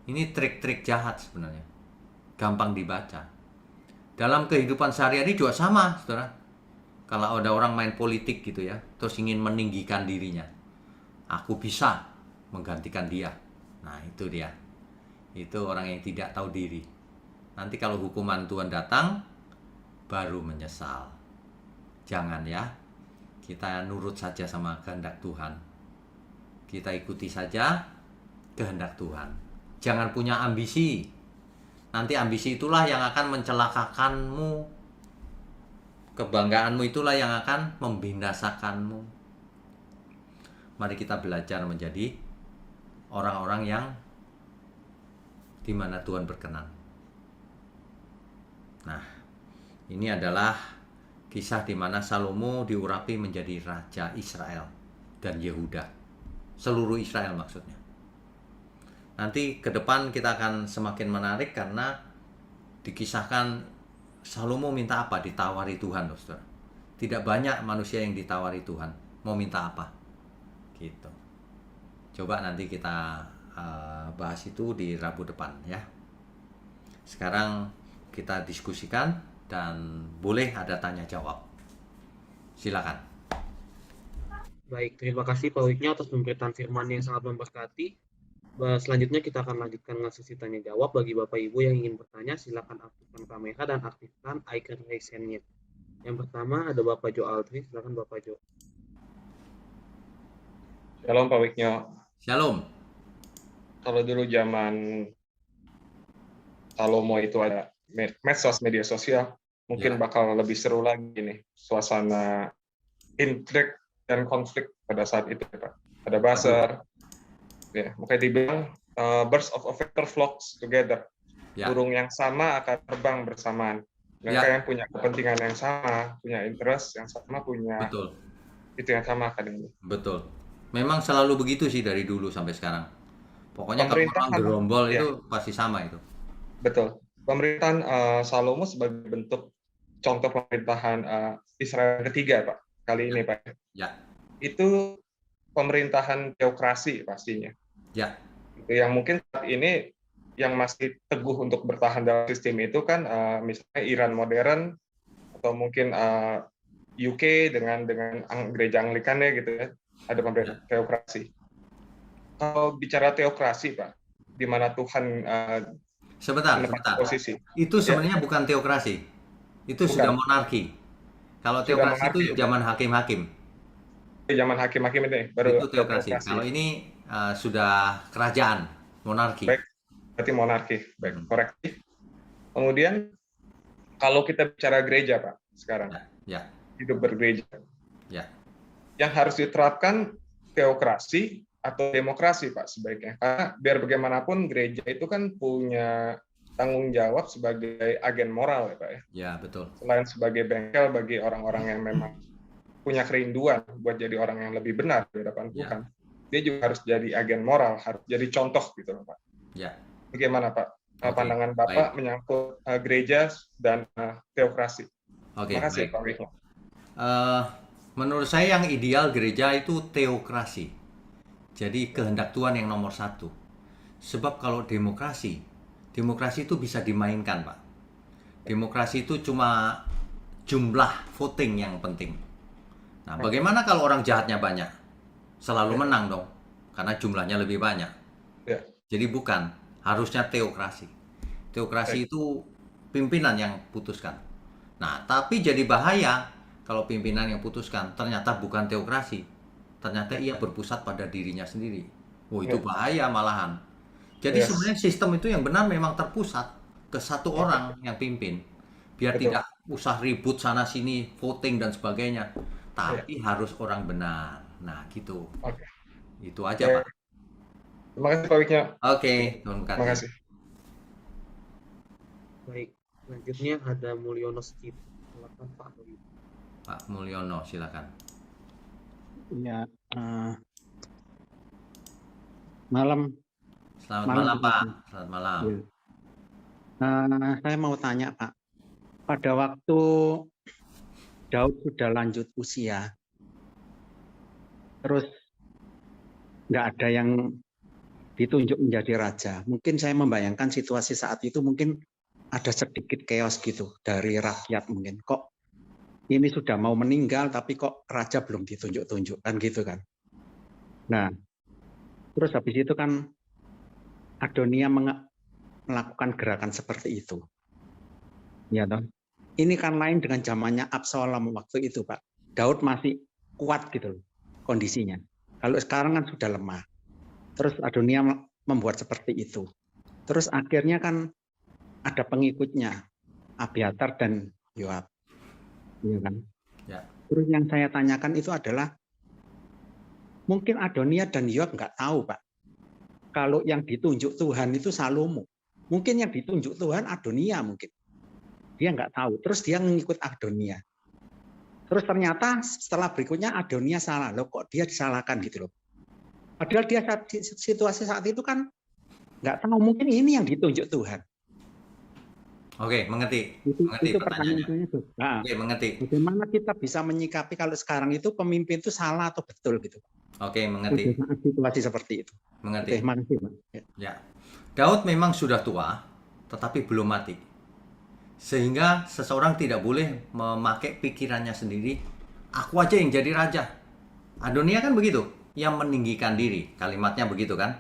Ini trik-trik jahat sebenarnya. Gampang dibaca. Dalam kehidupan sehari-hari juga sama, saudara. Kalau ada orang main politik gitu ya, terus ingin meninggikan dirinya. Aku bisa menggantikan dia. Nah, itu dia. Itu orang yang tidak tahu diri. Nanti kalau hukuman Tuhan datang, baru menyesal. Jangan ya. Kita nurut saja sama kehendak Tuhan. Kita ikuti saja kehendak Tuhan. Jangan punya ambisi. Nanti ambisi itulah yang akan mencelakakanmu. Kebanggaanmu itulah yang akan membinasakanmu. Mari kita belajar menjadi orang-orang yang di mana Tuhan berkenan. Nah, ini adalah kisah di mana Salomo diurapi menjadi raja Israel dan Yehuda. Seluruh Israel maksudnya. Nanti ke depan kita akan semakin menarik karena dikisahkan Salomo minta apa, ditawari Tuhan, loh, saudara. Tidak banyak manusia yang ditawari Tuhan, mau minta apa, gitu. Coba nanti kita bahas itu di Rabu depan ya. Sekarang kita diskusikan dan boleh ada tanya jawab. Silakan. Baik, terima kasih Pak Wiknya atas pemberitaan firman yang sangat memberkati. Selanjutnya kita akan lanjutkan dengan sesi tanya jawab. Bagi Bapak Ibu yang ingin bertanya, silakan aktifkan kamera dan aktifkan icon raise hand-nya. Yang pertama ada Bapak Jo Aldri, silakan Bapak Jo. Shalom Pak Wiknya. Shalom. Kalau dulu zaman Salomo itu ada medsos, media sosial, mungkin bakal lebih seru lagi nih suasana intrik dan konflik pada saat itu, Pak. Ada buzzer, ya, makanya dibilang birds of a feather flocks together. Burung yang sama akan terbang bersamaan. Mereka yang punya kepentingan yang sama, punya interest yang sama, punya itu yang sama akan ini. Betul. Memang selalu begitu sih dari dulu sampai sekarang. Pokoknya kalau orang gerombol itu pasti sama itu. Betul. Pemerintahan Salomo sebagai bentuk contoh pemerintahan Israel ketiga, Pak. Kali ini, Pak. Ya. Itu pemerintahan teokrasi pastinya. Ya. Yang mungkin saat ini yang masih teguh untuk bertahan dalam sistem itu kan misalnya Iran modern atau mungkin UK dengan gereja Anglikannya gitu ya. Ada pemerintahan teokrasi. Kalau bicara teokrasi, Pak, di mana Tuhan sebentar. posisi. Itu sebenarnya bukan teokrasi. Itu sudah monarki. Kalau teokrasi itu zaman hakim-hakim. Zaman hakim-hakim ini baru itu teokrasi. Kalau ini sudah kerajaan, monarki. Baik, berarti monarki. Baik, korektif. Kemudian kalau kita bicara gereja, Pak, sekarang. Ya. Hidup bergereja. Ya. Yang harus diterapkan teokrasi atau demokrasi, Pak, sebaiknya. Karena biar bagaimanapun gereja itu kan punya tanggung jawab sebagai agen moral, ya Pak ya. Ya, betul. Selain sebagai bengkel bagi orang-orang yang memang punya kerinduan buat jadi orang yang lebih benar di hadapan Tuhan. Dia juga harus jadi agen moral, harus jadi contoh gitu, Pak. Ya. Bagaimana, Pak? Pandangan Bapak menyangkut gereja dan teokrasi. Terima kasih, Pak Wikno. Menurut saya yang ideal gereja itu teokrasi. Jadi kehendak Tuhan yang nomor satu. Sebab kalau demokrasi itu bisa dimainkan, Pak. Demokrasi itu cuma jumlah voting yang penting. Nah, bagaimana kalau orang jahatnya banyak? Selalu menang dong, karena jumlahnya lebih banyak. Jadi bukan, harusnya teokrasi. Teokrasi itu pimpinan yang putuskan. Nah, tapi jadi bahaya kalau pimpinan yang putuskan ternyata bukan teokrasi. Ternyata ia berpusat pada dirinya sendiri. Itu bahaya malahan. Jadi sebenarnya sistem itu yang benar memang terpusat ke satu orang yang pimpin. Biar tidak usah ribut sana sini, voting dan sebagainya. Tapi harus orang benar. Nah, gitu. Itu aja, Pak. Terima kasih, Pak Wiknya. Oke, terima kasih. Baik, selanjutnya ada Mulyono Steve. Silakan, Pak. Pak Mulyono, silakan. Ya, malam. Selamat malam, Pak. Selamat malam. Saya mau tanya, Pak. Pada waktu Daud sudah lanjut usia, terus nggak ada yang ditunjuk menjadi raja. Mungkin saya membayangkan situasi saat itu mungkin ada sedikit chaos gitu dari rakyat mungkin. Kok ini sudah mau meninggal tapi kok raja belum ditunjuk-tunjuk kan gitu kan. Nah, terus habis itu kan Adonia melakukan gerakan seperti itu. Ya toh. Ini kan lain dengan zamannya Absalom waktu itu, Pak. Daud masih kuat gitu loh kondisinya. Kalau sekarang kan sudah lemah. Terus Adonia membuat seperti itu. Terus akhirnya kan ada pengikutnya, Abiatar dan Yoab. Ya kan? Ya. Terus yang saya tanyakan itu adalah, mungkin Adonia dan Yoab nggak tahu, Pak. Kalau yang ditunjuk Tuhan itu Salomo. Mungkin yang ditunjuk Tuhan Adonia mungkin. Dia nggak tahu. Terus dia mengikut Adonia. Terus ternyata setelah berikutnya Adonia salah. Loh kok dia disalahkan gitu loh. Padahal dia situasi saat itu kan nggak tahu, mungkin ini yang ditunjuk Tuhan. Oke, mengerti. Itu Mengerti pertanyaan pertanyaannya. saya tuh. Nah, Oke, mengerti. bagaimana kita bisa menyikapi kalau sekarang itu pemimpin itu salah atau betul gitu? Oke, Pada mengerti. saat situasi seperti itu. Oke, Mengerti. makasih Pak. Ya. Ya. Daud memang sudah tua, tetapi belum mati. Sehingga seseorang tidak boleh memakai pikirannya sendiri, aku aja yang jadi raja. Adonia kan begitu, yang meninggikan diri, kalimatnya begitu kan.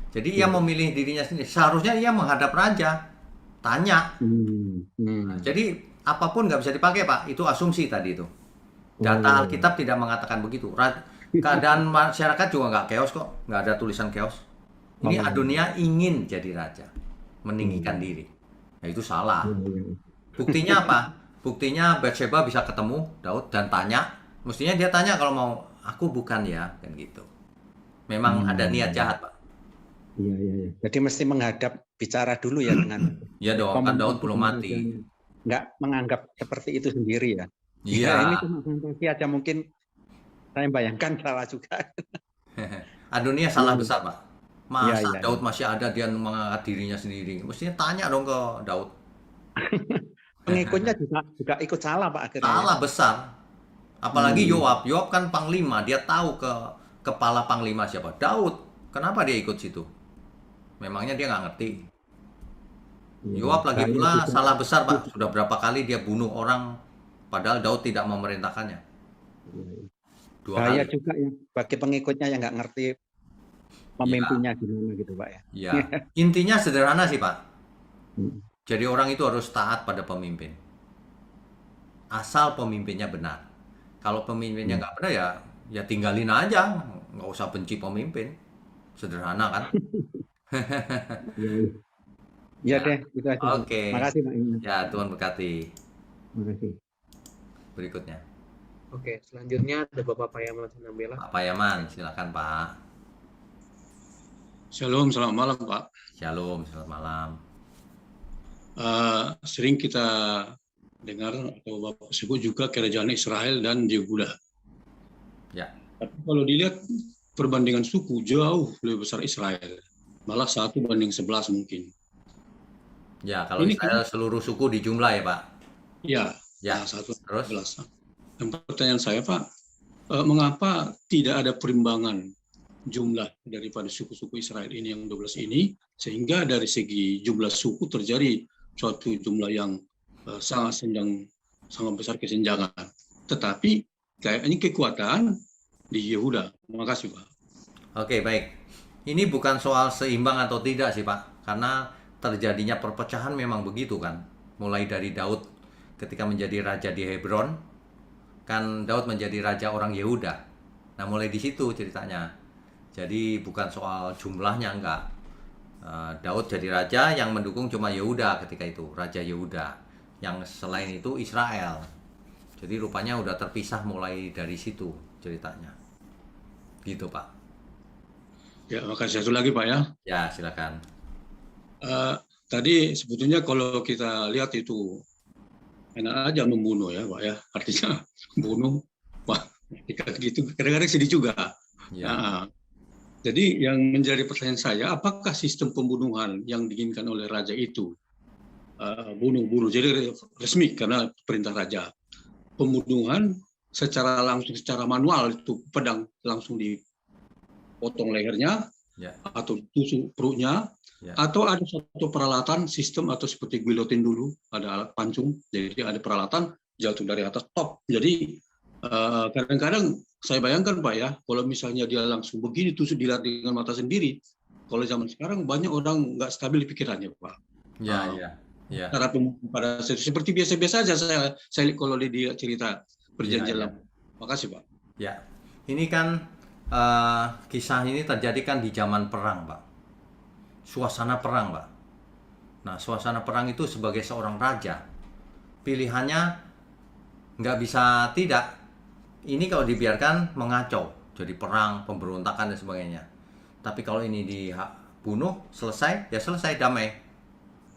Jadi ia memilih dirinya sendiri, seharusnya ia menghadap raja, tanya. Jadi apapun nggak bisa dipakai Pak, itu asumsi tadi itu. Data Alkitab tidak mengatakan begitu. Keadaan masyarakat juga nggak chaos kok, nggak ada tulisan chaos. Ini Adonia ingin jadi raja, meninggikan diri. Nah, itu salah. Buktinya apa? Buktinya Bathsheba bisa ketemu Daud dan tanya. Mestinya dia tanya kalau mau, aku bukan ya, kan gitu. Memang ada niat jahat, Pak. Iya. Jadi mesti menghadap bicara dulu ya dengan. Ya dong, kan Daud belum mati. Nggak menganggap seperti itu sendiri ya. Iya. Ya, ini cuma fantasi aja, mungkin saya bayangkan salah juga. Adonia salah besar, Pak. Masa Iya. Daud masih ada dia mengangkat dirinya sendiri? Mestinya tanya dong ke Daud. Pengikutnya juga ikut salah Pak akhirnya. Salah besar. Apalagi Yoab. Yoab kan panglima, dia tahu kepala panglima siapa? Daud. Kenapa dia ikut situ? Memangnya dia nggak ngerti. Yoab lagi pula salah besar Pak. Sudah berapa kali dia bunuh orang, padahal Daud tidak memerintahkannya. 2 Bahaya kali. juga ya bagi pengikutnya yang nggak ngerti pemimpinnya gimana gitu Pak ya. Ya, intinya sederhana sih Pak. Jadi orang itu harus taat pada pemimpin. Asal pemimpinnya benar. Kalau pemimpinnya nggak benar ya tinggalin aja, nggak usah benci pemimpin. Sederhana kan? Iya deh, itu aja. Oke. Makasih Pak. Ya, Tuhan berkati. Makasih. Berikutnya. Oke, selanjutnya ada Bapak Payaman Sinambela. Pak Payaman, silakan Pak. Shalom, selamat malam Pak. Shalom, selamat malam. Sering kita dengar atau Bapak sebut juga kerajaan Israel dan Yehuda. Ya. Tapi kalau dilihat perbandingan suku jauh lebih besar Israel, malah 1:11 mungkin. Ya, kalau Ini Israel seluruh suku di jumlah ya Pak. Ya, Ya. 1:11. Dan pertanyaan saya Pak, mengapa tidak ada perimbangan jumlah daripada suku-suku Israel ini yang 12 ini, sehingga dari segi jumlah suku terjadi suatu jumlah yang sangat besar kesenjangan. Tetapi kayaknya kekuatan di Yehuda. Terima kasih Pak. Oke, baik. Ini bukan soal seimbang atau tidak sih Pak, karena terjadinya perpecahan memang begitu kan. Mulai dari Daud ketika menjadi raja di Hebron, kan Daud menjadi raja orang Yehuda. Nah, mulai di situ ceritanya. Jadi bukan soal jumlahnya, enggak. Daud jadi raja, yang mendukung cuma Yehuda ketika itu, Raja Yehuda. Yang selain itu Israel. Jadi rupanya udah terpisah mulai dari situ ceritanya. Gitu Pak. Ya, makasih. Satu lagi Pak ya. Ya, silakan. Tadi sebetulnya kalau kita lihat itu enak aja membunuh ya Pak ya. Artinya bunuh, wah gitu. Kadang-kadang sedih juga. Ya. Nah, jadi yang menjadi pertanyaan saya, apakah sistem pembunuhan yang diinginkan oleh raja itu bunuh-bunuh, jadi resmi karena perintah raja, pembunuhan secara langsung, secara manual itu pedang langsung dipotong lehernya, Ya. atau tusuk perutnya, Ya. atau ada satu peralatan sistem atau seperti guillotine dulu, ada alat pancung, jadi ada peralatan jatuh dari atas top. Jadi kadang-kadang saya bayangkan Pak ya, kalau misalnya dia langsung begini tusuk dilihat dengan mata sendiri, kalau zaman sekarang banyak orang nggak stabil di pikirannya Pak. Ya. Cara pada seperti biasa-biasa aja saya kalau dia cerita perjanjian Ya. lama. Makasih Pak. Ya. Ini kan kisah ini terjadi kan di zaman perang Pak. Suasana perang Pak. Nah, suasana perang itu sebagai seorang raja, pilihannya nggak bisa tidak. Ini kalau dibiarkan mengacau, jadi perang, pemberontakan dan sebagainya. Tapi kalau ini dibunuh, selesai, ya selesai, damai.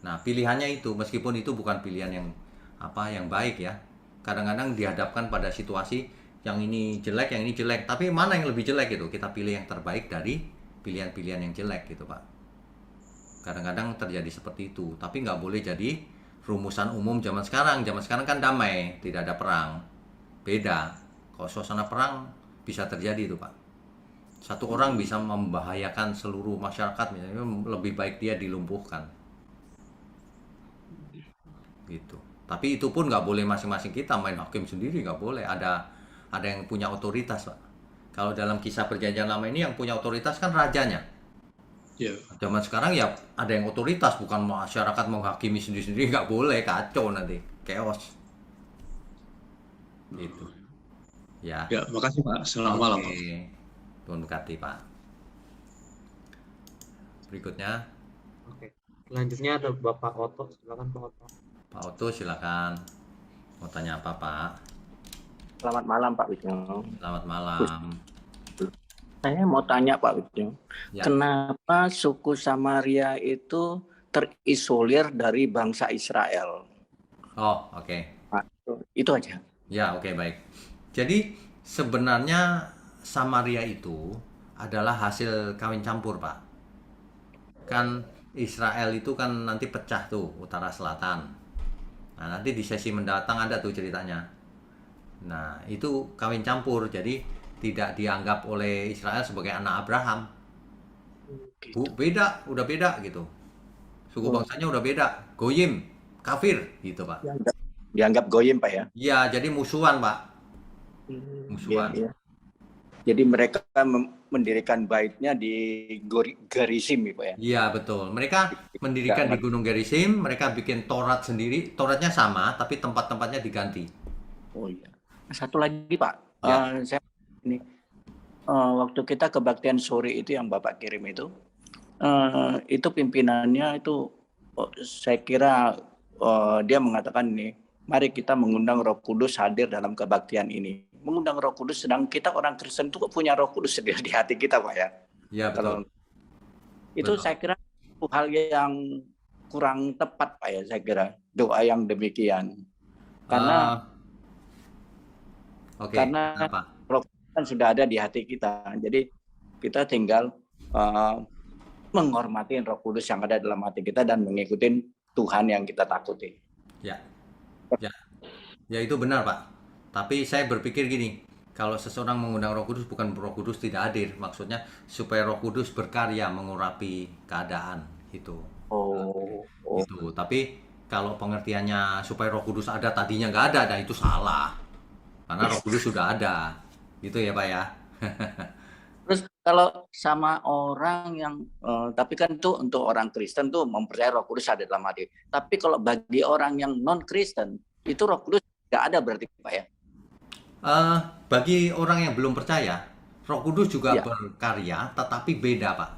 Nah, pilihannya itu, meskipun itu bukan pilihan yang baik ya. kadang-kadang dihadapkan pada situasi yang ini jelek, yang ini jelek. Tapi mana yang lebih jelek gitu? Kita pilih yang terbaik dari pilihan-pilihan yang jelek gitu, Pak. Kadang-kadang terjadi seperti itu. Tapi nggak boleh jadi rumusan umum zaman sekarang. Zaman sekarang kan damai, tidak ada perang. Beda. Kalau suasana perang bisa terjadi itu, Pak. Satu orang bisa membahayakan seluruh masyarakat, misalnya lebih baik dia dilumpuhkan. Gitu. Tapi itu pun nggak boleh masing-masing kita main hakim sendiri, nggak boleh. Ada yang punya otoritas, Pak. Kalau dalam kisah perjanjian lama ini yang punya otoritas kan rajanya. Ya. Zaman sekarang ya ada yang otoritas, bukan masyarakat menghakimi sendiri-sendiri, nggak boleh, kacau nanti, chaos. Gitu. Ya. Ya, makasih Pak. Selamat malam Pak. Oke. Tuhan berkati, Pak. Berikutnya, Oke. Selanjutnya ada Bapak Oto. Silakan Pak Oto. Pak Oto silakan. Mau tanya apa, Pak? Selamat malam Pak Wisnu. Selamat malam. Saya mau tanya Pak Wisnu, Ya. kenapa suku Samaria itu terisolir dari bangsa Israel? Oh, oke. Pak, itu aja. Ya, oke, baik. Jadi sebenarnya Samaria itu adalah hasil kawin campur, Pak. Kan Israel itu kan nanti pecah tuh, utara selatan. Nah, nanti di sesi mendatang ada tuh ceritanya. Nah, itu kawin campur, jadi tidak dianggap oleh Israel sebagai anak Abraham. Beda, udah beda gitu. Suku bangsanya udah beda, goyim, kafir gitu, Pak. Dianggap goyim Pak ya? Iya, jadi musuhan, Pak. Musuhan. Iya, iya. Jadi mereka mendirikan baitnya di Gerizim Pak ya? Iya, betul. Mereka mendirikan di Gunung Gerizim, mereka bikin Taurat sendiri. Tauratnya sama, tapi tempat-tempatnya diganti. Oh iya. Satu lagi Pak, Ya. saya ini waktu kita kebaktian sore itu yang Bapak kirim itu pimpinannya itu saya kira dia mengatakan ini, mari kita mengundang Roh Kudus hadir dalam kebaktian ini. Mengundang Roh Kudus, sedang kita orang Kristen itu punya Roh Kudus di hati kita Pak ya. Iya, betul. Itu Betul. saya kira hal yang kurang tepat Pak ya, saya kira doa yang demikian. Karena Oke, karena kenapa? Roh Kudus kan sudah ada di hati kita. Jadi kita tinggal menghormati Roh Kudus yang ada dalam hati kita dan mengikuti Tuhan yang kita takuti. Ya. Ya, itu benar, Pak. Tapi saya berpikir gini, kalau seseorang mengundang Roh Kudus, bukan Roh Kudus tidak hadir, maksudnya supaya Roh Kudus berkarya mengurapi keadaan gitu. Oh. Gitu. Tapi kalau pengertiannya supaya Roh Kudus ada tadinya nggak ada, nah itu salah. Karena Roh Kudus sudah ada. Gitu ya, Pak ya. Terus kalau sama orang yang tapi kan itu untuk orang Kristen tuh mempercayai Roh Kudus ada dalam hati. Tapi kalau bagi orang yang non Kristen itu Roh Kudus tidak ada berarti Pak ya? Bagi orang yang belum percaya, Roh Kudus juga Ya. berkarya, tetapi beda, Pak.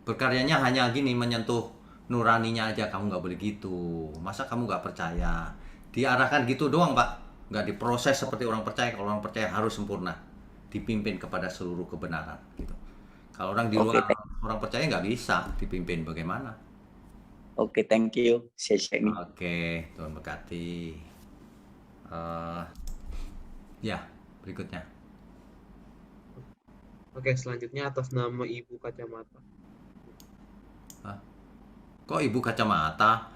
Berkaryanya hanya gini, menyentuh nuraninya aja. Kamu nggak boleh gitu. Masa kamu nggak percaya? Diarahkan gitu doang, Pak. Nggak diproses seperti orang percaya. Kalau orang percaya harus sempurna, dipimpin kepada seluruh kebenaran gitu. Kalau orang di luar orang percaya nggak bisa dipimpin bagaimana? Oke, thank you. Sesi ini. Oke, Tuhan berkati. Ya, berikutnya. Oke, selanjutnya atas nama Ibu Kacamata. Kok Ibu Kacamata?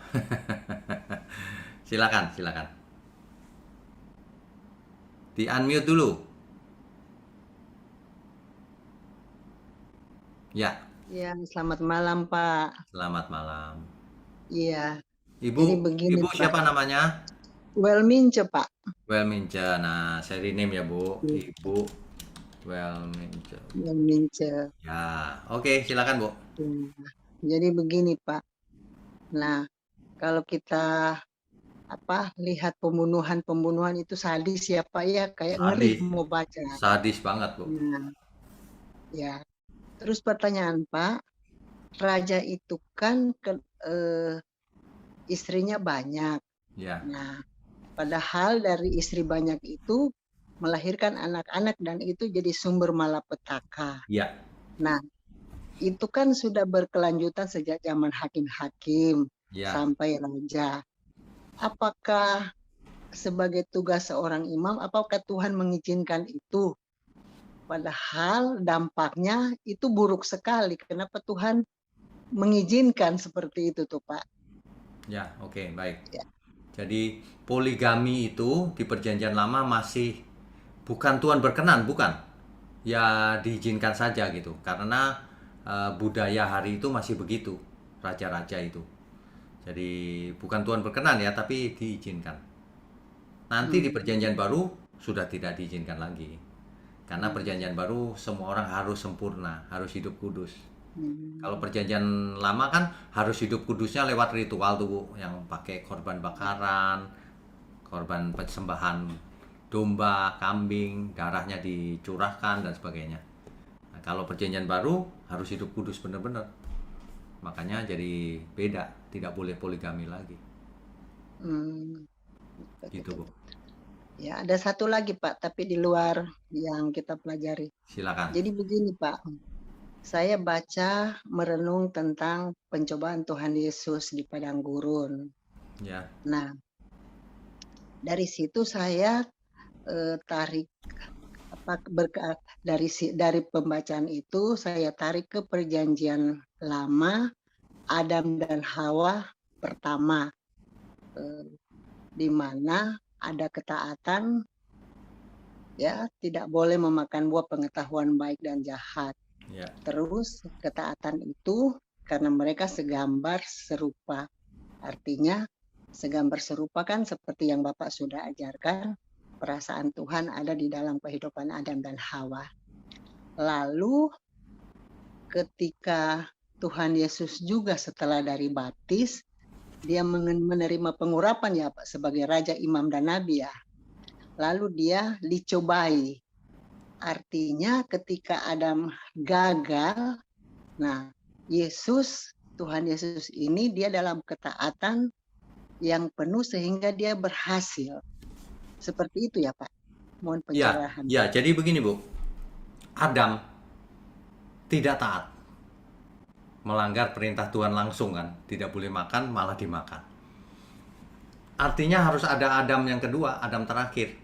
Silakan. Di-unmute dulu. Ya, Ya, selamat malam Pak. selamat malam. Iya, Ibu, Jadi begini, Ibu Pak. siapa namanya? Welmince Pak. Welmince. Nah, saya rename ya, Bu. Ibu Welmince. Welmince. Ya, oke, silakan, Bu. Ya. Jadi begini Pak. Nah, kalau kita lihat pembunuhan itu sadis ya Pak ya, kayak ngeri Sadis. mau baca. Sadis banget, Bu. Nah, ya. Terus pertanyaan Pak, raja itu kan istrinya banyak. Ya, Nah, padahal dari istri banyak itu melahirkan anak-anak dan itu jadi sumber malapetaka. ya, Nah, itu kan sudah berkelanjutan sejak zaman hakim-hakim ya. sampai raja. Apakah sebagai tugas seorang imam, apakah Tuhan mengizinkan itu? Padahal dampaknya itu buruk sekali. Kenapa Tuhan mengizinkan seperti itu tuh Pak? Ya, oke, baik. Ya. Jadi poligami itu di Perjanjian Lama masih bukan Tuhan berkenan, bukan. Ya diizinkan saja gitu. Karena budaya hari itu masih begitu, raja-raja itu. Jadi bukan Tuhan berkenan ya, tapi diizinkan. Nanti di Perjanjian Baru sudah tidak diizinkan lagi. Karena Perjanjian Baru semua orang harus sempurna, harus hidup kudus. Kalau Perjanjian Lama kan harus hidup kudusnya lewat ritual tuh Bu, yang pakai korban bakaran, korban persembahan domba, kambing, darahnya dicurahkan dan sebagainya. Nah, kalau Perjanjian Baru harus hidup kudus benar-benar. Makanya jadi beda, tidak boleh poligami lagi. Gitu Bu. Ya, ada satu lagi Pak, tapi di luar yang kita pelajari. Silakan. Jadi begini Pak, saya baca merenung tentang pencobaan Tuhan Yesus di padang gurun. Ya. Nah, dari situ saya tarik dari pembacaan itu saya tarik ke Perjanjian Lama, Adam dan Hawa pertama, di mana ada ketaatan, ya tidak boleh memakan buah pengetahuan baik dan jahat. Ya. Terus ketaatan itu karena mereka segambar serupa. Artinya segambar serupa kan seperti yang Bapak sudah ajarkan, perasaan Tuhan ada di dalam kehidupan Adam dan Hawa. Lalu ketika Tuhan Yesus juga setelah dari baptis, dia menerima pengurapan ya Pak sebagai Raja, Imam, dan Nabi ya. Lalu dia dicobai. Artinya ketika Adam gagal, nah Tuhan Yesus ini dia dalam ketaatan yang penuh sehingga dia berhasil. Seperti itu ya Pak. Mohon pencerahan. Ya, jadi begini Bu. Adam tidak taat. Melanggar perintah Tuhan langsung kan. Tidak boleh makan, malah dimakan. Artinya harus ada Adam yang kedua, Adam terakhir.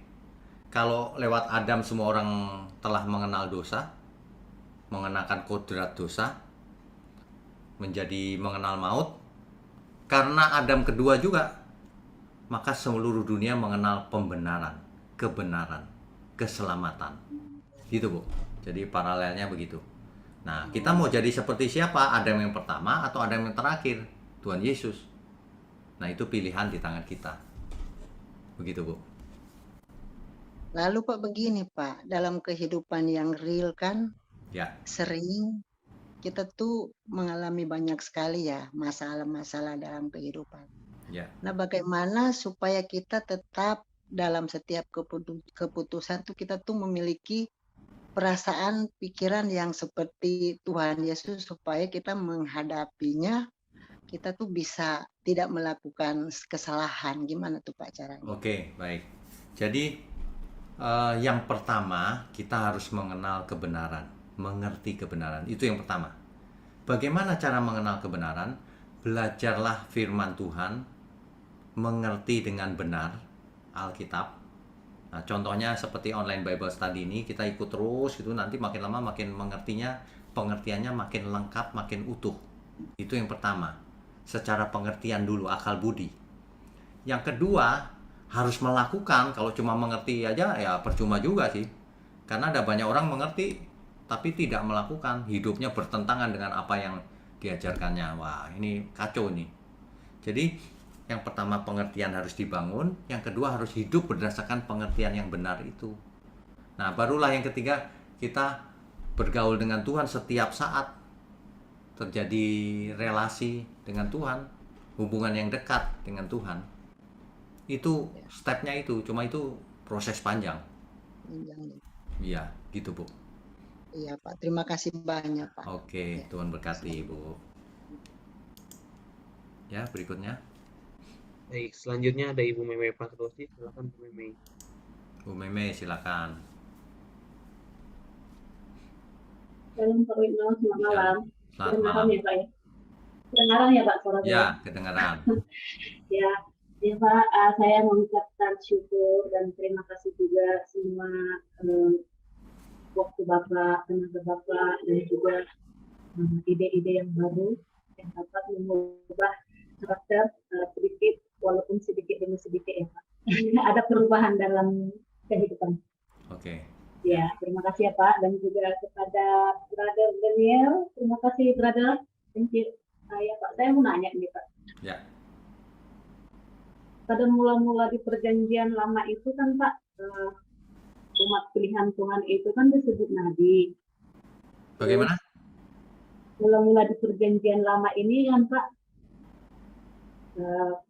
Kalau lewat Adam semua orang telah mengenal dosa, mengenakan kodrat dosa, menjadi mengenal maut. Karena Adam kedua juga, maka seluruh dunia mengenal pembenaran, kebenaran, keselamatan. Gitu Bu. Jadi paralelnya begitu. Nah, kita mau jadi seperti siapa? Adam yang pertama atau Adam yang terakhir? Tuhan Yesus. Nah, itu pilihan di tangan kita. Begitu Bu. Lalu Pak begini Pak, dalam kehidupan yang real kan, Ya. sering kita tuh mengalami banyak sekali ya masalah-masalah dalam kehidupan. Ya. Nah, bagaimana supaya kita tetap dalam setiap keputusan tuh kita tuh memiliki perasaan, pikiran yang seperti Tuhan Yesus supaya kita menghadapinya, kita tuh bisa tidak melakukan kesalahan. Gimana tuh Pak caranya? Oke, baik. Jadi yang pertama kita harus mengenal kebenaran, mengerti kebenaran. Itu yang pertama. Bagaimana cara mengenal kebenaran? Belajarlah firman Tuhan, mengerti dengan benar Alkitab. Nah, contohnya seperti online Bible Study ini, kita ikut terus gitu, nanti makin lama makin pengertiannya makin lengkap, makin utuh. Itu yang pertama. Secara pengertian dulu, akal budi. Yang kedua, harus melakukan. Kalau cuma mengerti aja ya percuma juga sih. Karena ada banyak orang mengerti tapi tidak melakukan, hidupnya bertentangan dengan apa yang diajarkannya. Wah, ini kacau nih. Jadi yang pertama pengertian harus dibangun, yang kedua harus hidup berdasarkan pengertian yang benar itu. Nah, barulah yang ketiga kita bergaul dengan Tuhan setiap saat, terjadi relasi dengan Tuhan, hubungan yang dekat dengan Tuhan. Itu stepnya itu, cuma itu proses panjang. Iya, gitu Bu. Iya Pak, terima kasih banyak Pak. Oke, Tuhan berkati Bu. Ya, berikutnya. Baik, selanjutnya ada Ibu Meme Pasrosi. Silakan Bu Meme. Bu Meme, silakan. Shalom Pak Witno, selamat malam. Selamat Kedengaran malam. ya Pak ya? Kedengaran ya Pak suara saya? Ya, kedengaran. Ya, Ya Pak, saya mengucapkan syukur dan terima kasih juga semua waktu Bapak, tenaga Bapak, dan juga ide-ide yang baru yang dapat mengubah karakter sedikit, walaupun sedikit demi sedikit ya Pak. Ada perubahan dalam kehidupan. Oke. Ya, terima kasih ya Pak, dan juga kepada Brother Daniel, terima kasih Brother. Thank you. Ya Pak, saya mau nanya nih Pak. Ya. Pada mula-mula di perjanjian lama itu kan Pak, umat pilihan Tuhan itu kan disebut nabi. Bagaimana? Mula-mula di perjanjian lama ini kan Pak,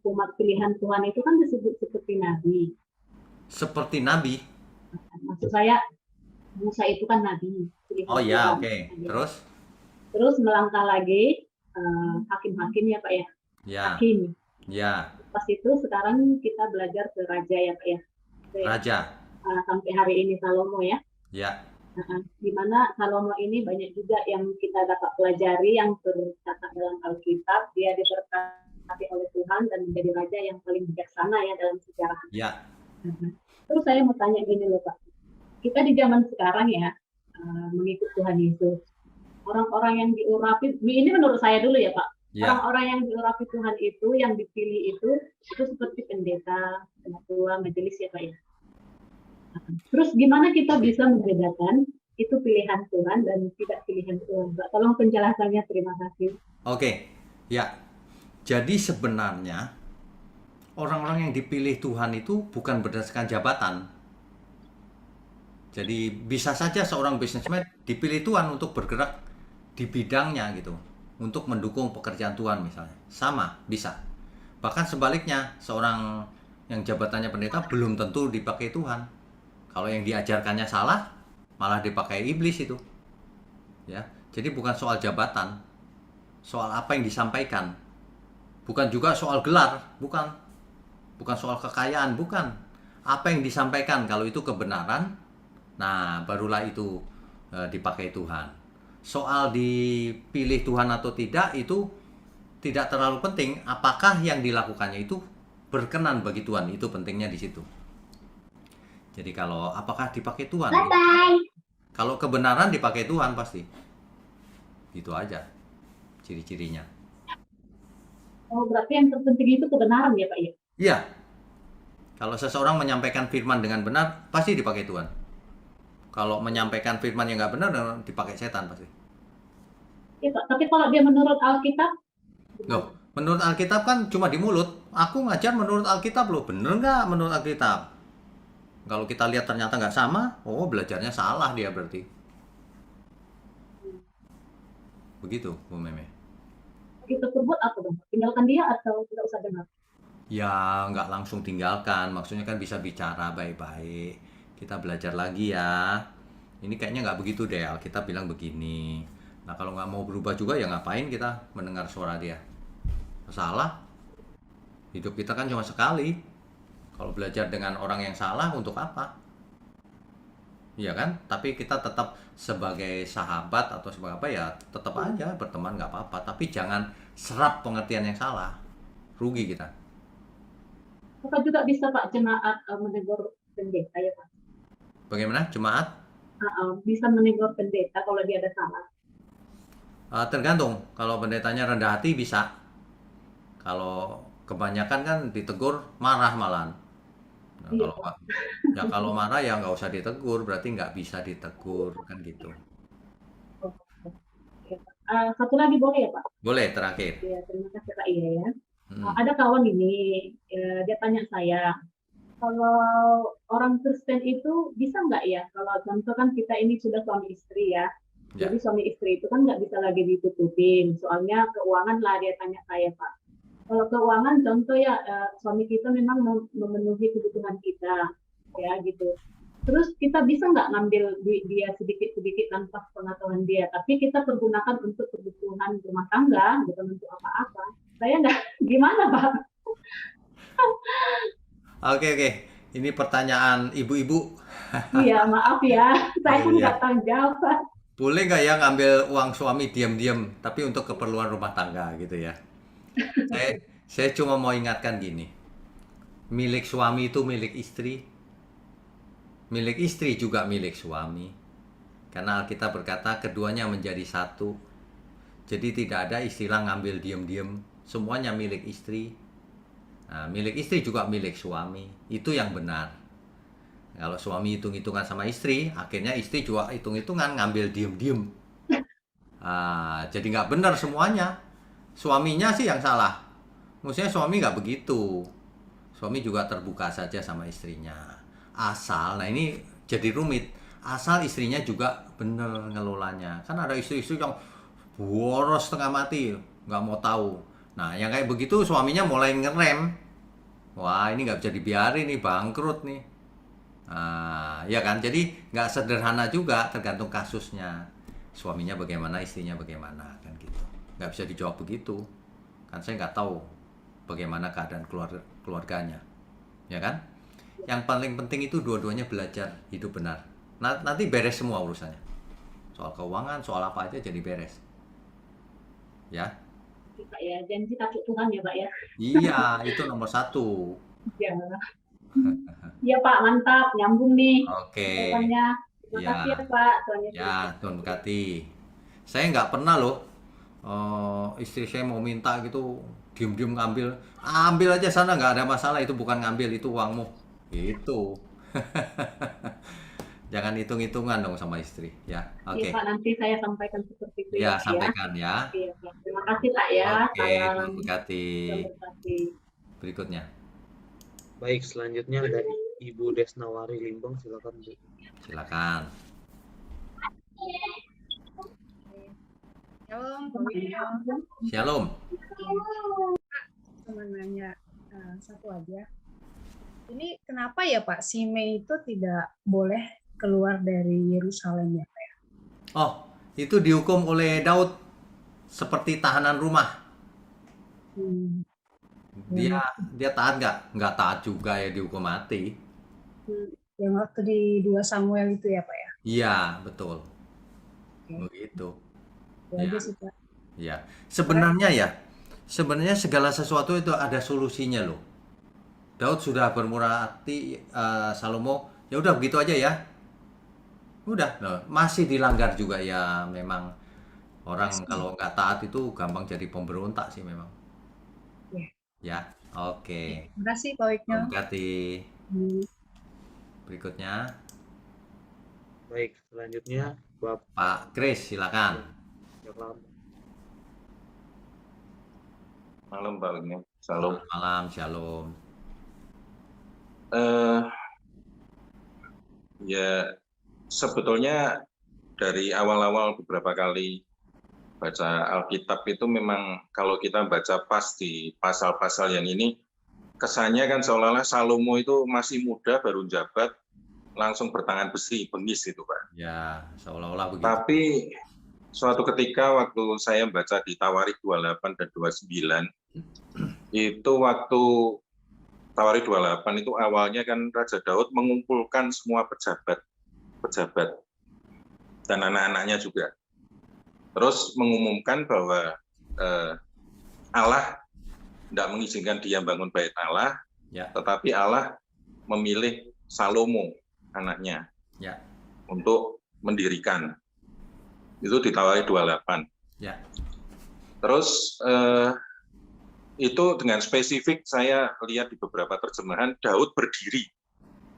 umat pilihan Tuhan itu kan disebut seperti nabi. Seperti nabi? Maksud saya, Musa itu kan nabi. Oh ya, oke. Terus? Terus melangkah lagi, hakim-hakim ya Pak ya? Ya. Hakim. Ya. Pas itu sekarang kita belajar ke raja ya Pak ya? Raja. Sampai hari ini Salomo ya? Ya. Di mana Salomo ini banyak juga yang kita dapat pelajari yang tercatat dalam Alkitab. Dia diberkati oleh Tuhan dan menjadi raja yang paling bijaksana ya dalam sejarah. Ya. Terus saya mau tanya gini loh Pak. Kita di zaman sekarang ya, mengikut Tuhan Yesus. Orang-orang yang diurapi, ini menurut saya dulu ya Pak. Ya. Orang-orang yang diurapi Tuhan itu, yang dipilih itu seperti pendeta, ketua majelis ya Pak ya. Terus gimana kita bisa membedakan itu pilihan Tuhan dan tidak pilihan Tuhan Pak? Tolong penjelasannya, terima kasih. Oke, ya. Jadi sebenarnya orang-orang yang dipilih Tuhan itu bukan berdasarkan jabatan. Jadi bisa saja seorang businessman dipilih Tuhan untuk bergerak di bidangnya gitu, untuk mendukung pekerjaan Tuhan misalnya. Sama, bisa. Bahkan sebaliknya, seorang yang jabatannya pendeta belum tentu dipakai Tuhan. Kalau yang diajarkannya salah, malah dipakai iblis itu. Ya, jadi bukan soal jabatan, soal apa yang disampaikan. Bukan juga soal gelar, bukan. Bukan soal kekayaan, bukan. Apa yang disampaikan, kalau itu kebenaran, nah barulah itu dipakai Tuhan. Soal dipilih Tuhan atau tidak itu tidak terlalu penting. Apakah yang dilakukannya itu berkenan bagi Tuhan, itu pentingnya di situ. Jadi kalau apakah dipakai Tuhan? Bye-bye. Kalau kebenaran dipakai Tuhan pasti. Gitu aja ciri-cirinya. Oh, berarti yang terpenting itu kebenaran ya Pak ya? Iya. Kalau seseorang menyampaikan firman dengan benar, pasti dipakai Tuhan. Kalau menyampaikan firman yang nggak benar, dipakai setan pasti. Ya Pak, tapi kalau dia menurut Alkitab? Loh, menurut Alkitab kan cuma di mulut. Aku ngajar menurut Alkitab loh. Bener nggak menurut Alkitab? Kalau kita lihat ternyata nggak sama, oh belajarnya salah dia berarti. Begitu, Bu Meme. Kita perbuat apa dong? Tinggalkan dia atau tidak usah dengar? Ya, nggak langsung tinggalkan. Maksudnya kan bisa bicara baik-baik. Kita belajar lagi ya. Ini kayaknya nggak begitu deh. Alkitab bilang begini. Nah, kalau nggak mau berubah juga ya ngapain kita mendengar suara dia? Salah. Hidup kita kan cuma sekali. Kalau belajar dengan orang yang salah untuk apa? Iya kan? Tapi kita tetap sebagai sahabat atau sebagai apa ya, tetap aja berteman nggak apa-apa. Tapi jangan serap pengertian yang salah. Rugi kita. Apa juga bisa Pak jemaat menegur pendeta ya Pak? Bagaimana? Jemaat? Bisa menegur pendeta kalau dia ada salah? Tergantung. Kalau pendetanya rendah hati bisa. Kalau kebanyakan kan ditegur marah malahan. Nah, Iya, kalau marah ya nggak usah ditegur, berarti nggak bisa ditegur kan gitu. Satu lagi boleh ya Pak? Boleh, terakhir. Ya, terima kasih Pak Iya ya. Ada kawan ini, dia tanya saya, kalau orang Kristen itu bisa nggak ya? Kalau contoh kan kita ini sudah suami istri ya. Ya. Jadi suami istri itu kan nggak bisa lagi ditutupin. Soalnya keuangan lah dia tanya saya Pak. Kalau keuangan contoh ya suami kita memang memenuhi kebutuhan kita ya gitu. Terus kita bisa nggak ngambil duit dia sedikit-sedikit tanpa pengetahuan dia, tapi kita pergunakan untuk kebutuhan rumah tangga, bukan untuk apa-apa. Saya nggak, gimana Pak? Oke. Ini pertanyaan ibu-ibu. Iya maaf ya, saya pun Iya. nggak tahu jawab. Boleh nggak ya ngambil uang suami diam-diam, tapi untuk keperluan rumah tangga gitu ya? Saya cuma mau ingatkan gini. Milik suami itu milik istri. Milik istri juga milik suami. Karena Alkitab berkata keduanya menjadi satu. Jadi tidak ada istilah ngambil diem-diem. Semuanya milik istri. Nah, milik istri juga milik suami. Itu yang benar. Kalau suami hitung-hitungan sama istri, akhirnya istri juga hitung-hitungan ngambil diem-diem. Jadi nggak benar semuanya. Suaminya sih yang salah. Maksudnya suami nggak begitu. Suami juga terbuka saja sama istrinya. Asal, nah ini jadi rumit. Asal istrinya juga benar ngelolanya. Kan ada istri-istri yang boros setengah mati, nggak mau tahu. Nah, yang kayak begitu suaminya mulai ngerem. Wah, ini nggak bisa dibiarin nih, bangkrut nih. Ya kan, jadi nggak sederhana juga, tergantung kasusnya. Suaminya bagaimana, istrinya bagaimana, kan gitu. Nggak bisa dijawab begitu. Kan saya nggak tahu bagaimana keadaan keluarganya. Ya kan? Yang paling penting itu dua-duanya belajar hidup benar. Nanti beres semua urusannya. Soal keuangan, soal apa aja jadi beres. Ya. Pak ya, janji takut Tuhan ya Pak ya. Iya, itu nomor 1. Ya. Iya Pak, mantap, nyambung nih. Oke. Jawabannya. Terima Ya. kasih ya Pak. Tuhan Yesus. Ya, Tuhan berkati. Saya nggak pernah loh, istri saya mau minta gitu, diem-diem ngambil. Ambil aja sana, nggak ada masalah, itu bukan ngambil, itu uangmu. Gitu. Jangan hitung-hitungan dong sama istri, ya. Oke. Iya Pak, nanti saya sampaikan seperti itu Ya, ya Pak. sampaikan ya. Iya, Pak. Terima kasih Pak ya. Oke, Salam. Tuhan berkati. Tuhan berkati. Berikutnya. Baik, selanjutnya dari Ibu Desnawari Limbong, silakan Bu. Silakan. Shalom, Pak Wigno. Shalom. Cuma nanya satu aja. Ini kenapa ya Pak, si Mei itu tidak boleh keluar dari Yerusalem ya Pak ya? Oh, itu dihukum oleh Daud seperti tahanan rumah. Dia taat nggak? Nggak taat juga ya, dihukum mati. Yang waktu di 2 Samuel itu ya Pak ya? Iya, betul. Begitu. Itu aja sih Pak. Ya, sebenarnya segala sesuatu itu ada solusinya loh. Daud sudah bermurah hati, Salomo, ya udah begitu aja ya. Udah, loh, masih dilanggar juga ya. Memang orang kalau nggak taat itu gampang jadi pemberontak sih memang. Ya, oke. Terima kasih Pak Wigno. Terima kasih. Berikutnya, Baik, selanjutnya Pak Chris, silakan. Malam Pak Wigno. Shalom. Malam, shalom. Ya, sebetulnya dari awal-awal beberapa kali baca Alkitab itu memang kalau kita baca pas di pasal-pasal yang ini, kesannya kan seolah-olah Salomo itu masih muda, baru jabat, langsung bertangan besi, bengis itu Pak. Ya, seolah-olah begitu. Tapi suatu ketika waktu saya baca di Tawarikh 28 dan 29, itu waktu Tawarikh 28 itu awalnya kan Raja Daud mengumpulkan semua pejabat dan anak-anaknya juga. Terus mengumumkan bahwa Allah tidak mengizinkan dia bangun bait Allah, tetapi Allah memilih Salomo anaknya untuk mendirikan. Itu di Tawarikh 28. Terus itu dengan spesifik saya lihat di beberapa terjemahan, Daud berdiri